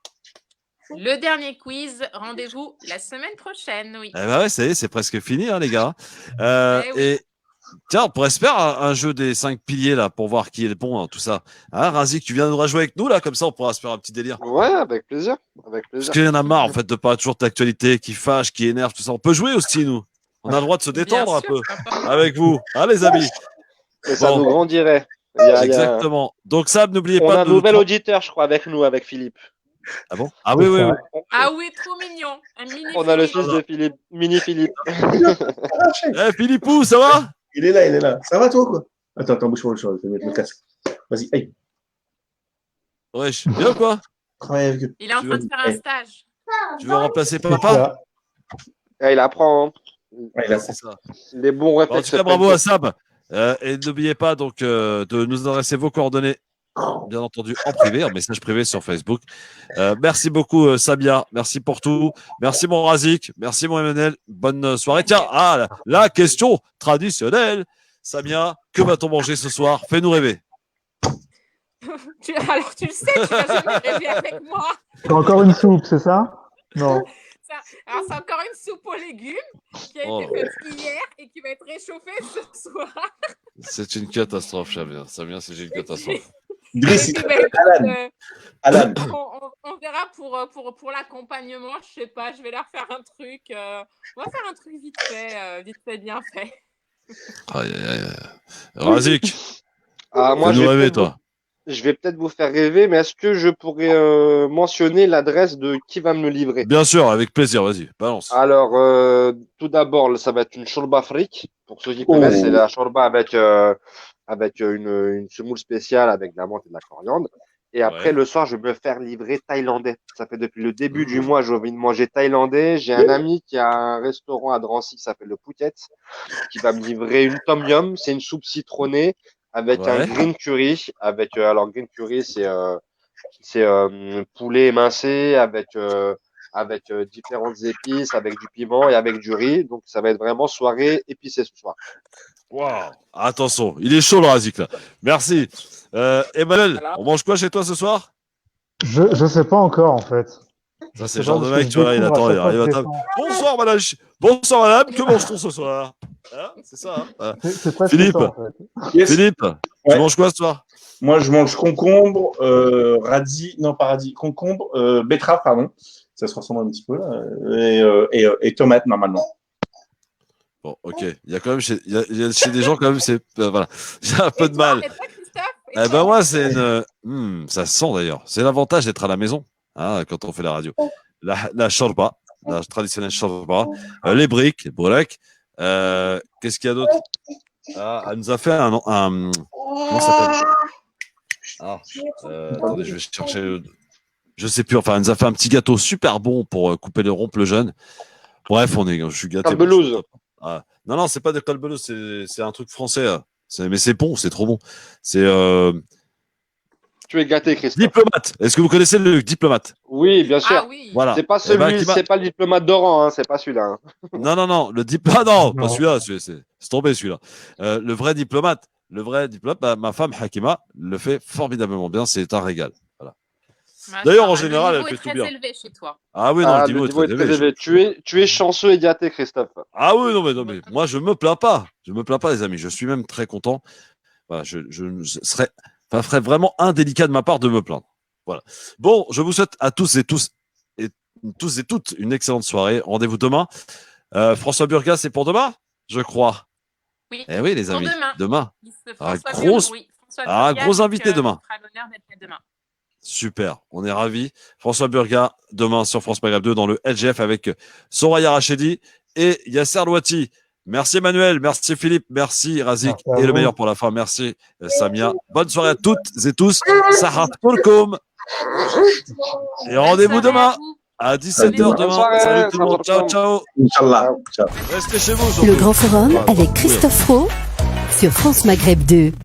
Le dernier quiz, rendez-vous la semaine prochaine, oui. Eh ben ouais, c'est presque fini, hein, les gars. Oui. Et tiens, on pourrait se faire un jeu des 5 piliers là pour voir qui est le bon, hein, tout ça. Hein, Razik, tu viens de rejouer avec nous là, comme ça on pourra se faire un petit délire. Ouais, avec plaisir. Parce qu'il y en a marre en fait de pas toujours d'actualité, qui fâche, qui énerve, tout ça. On peut jouer aussi, nous. On a le droit de se détendre un peu avec vous, hein, les amis. Et ça nous grandirait. Exactement. Donc Sab, n'oubliez pas. On a un nouvel auditeur, je crois, avec nous, avec Philippe. Ah bon? Ah oui. Ah oui, trop mignon. On a le fils de Philippe, mini Philippe. Philippou, ça va? Il est là. Ça va toi quoi? Attends, bouge pas, je vais mettre le casque. Vas-y, aïe. Wesh, bien quoi? Il est en train de faire un stage. Tu veux remplacer papa? Il apprend. Ouais, c'est ça. Les bons réflexes. En tout cas, bravo à Sab. Et n'oubliez pas donc de nous adresser vos coordonnées, bien entendu, en privé, en message privé sur Facebook. Merci beaucoup, Samia. Merci pour tout. Merci, mon Razik. Merci, mon Emmanuel. Bonne soirée. Tiens, la question traditionnelle. Samia, que va-t-on manger ce soir? Fais-nous rêver. Alors, tu le sais, tu vas jamais rêver avec moi. C'est encore une soupe, c'est ça? Non. Alors, c'est encore une soupe aux légumes qui a été faite hier et qui va être réchauffée ce soir. C'est une catastrophe, Samia, c'est une catastrophe. Alan. On verra pour l'accompagnement. Je sais pas, je vais leur faire un truc. On va faire un truc vite fait, bien fait. Aïe. Razik. Moi, fais-nous rêver, toi. Je vais peut-être vous faire rêver, mais est-ce que je pourrais mentionner l'adresse de qui va me le livrer? Bien sûr, avec plaisir, vas-y, balance. Alors, tout d'abord, ça va être une shorba fric. Pour ceux qui connaissent, c'est la shorba avec une semoule spéciale avec de la menthe et de la coriandre. Et après, Ouais. le soir, je vais me faire livrer thaïlandais. Ça fait depuis le début du mois, j'ai envie de manger thaïlandais. J'ai un ami qui a un restaurant à Drancy qui s'appelle le Phuket, qui va me livrer une tom yum. C'est une soupe citronnée avec un Ouais. green curry. Alors green curry, c'est poulet émincé avec différentes épices, avec du piment et avec du riz. Donc ça va être vraiment soirée épicée ce soir. Waouh. Attention, il est chaud le Razik là. Merci. Emmanuel, Voilà. on mange quoi chez toi ce soir? Je sais pas encore, en fait. Ça, c'est sais le genre pas, de parce mec, que tu vois, il je attend, il découvre à arrive à chaque table. fois que Bonsoir madame, bonsoir madame, que mange-t-on ce soir? Hein, c'est ça, hein. Voilà. c'est presque Philippe, ça, en fait. Yes. Philippe, tu Ouais. manges quoi ce soir? Moi, je mange concombre, radis, non pas radis, concombre, betterave, pardon. Ça se ressemble un petit peu là. Et tomate normalement. Bon, ok. Il y a quand même il y a chez des gens quand même, c'est voilà. J'ai un peu de mal. Et toi, Christophe? Et Eh toi ben moi, c'est ça se sent d'ailleurs. C'est l'avantage d'être à la maison, hein, quand on fait la radio. La shorba, la traditionnelle shorba, les briques, bolek. Qu'est-ce qu'il y a d'autre? Elle nous a fait un comment ça s'appelle? Attendez, je vais chercher. Je sais plus. Enfin, elle nous a fait un petit gâteau super bon pour couper le rompe le jeûne. Bref, je suis gâté. Calbelouse. Non, c'est pas de calbelouse, c'est un truc français. Mais c'est bon, c'est trop bon. C'est Tu es gâté, Christophe. Diplomate. Est-ce que vous connaissez le Diplomate? Oui, bien sûr. Ah oui. Voilà. C'est pas Eh ben, celui, c'est pas le diplomate d'Oran, hein, c'est pas celui-là. Hein. Non, le diplomate. Non, pas Non. celui-là. C'est tombé celui-là. Le vrai diplomate, ma femme Hakima le fait formidablement bien. C'est un régal. Voilà. D'ailleurs, en général, elle fait tout bien. Le niveau est très élevé chez toi. Ah oui, non, Ah, le niveau est très élevé. élevé. Tu es chanceux et gâté, Christophe. Ah oui, non, mais moi, je me plains pas. Je me plains pas, les amis. Je suis même très content. Voilà, je ferait vraiment indélicat de ma part de me plaindre. Voilà. Bon, je vous souhaite à tous et toutes une excellente soirée. Rendez-vous demain. François Burgas, c'est pour demain, je crois. Oui. Eh oui, les Pour amis. demain. François François gros invité demain. fera l'honneur d'être là demain. Super, on est ravis. François Burgas, demain sur France Maghreb 2 dans le LGF avec Soraya Rachedi et Yasser Louati. Merci Emmanuel, merci Philippe, merci Razik Merci à et le vous. meilleur pour la fin. Merci Samia. Bonne soirée à toutes et tous. Sahat Polkom. Et rendez-vous demain à 17h Bonne demain. soirée, Salut tout le monde. Sahat Ciao, ciao. Inch'Allah. Ciao. Restez chez vous. Le surtout. Grand Forum Voilà. avec Christophe Roux sur France Maghreb 2.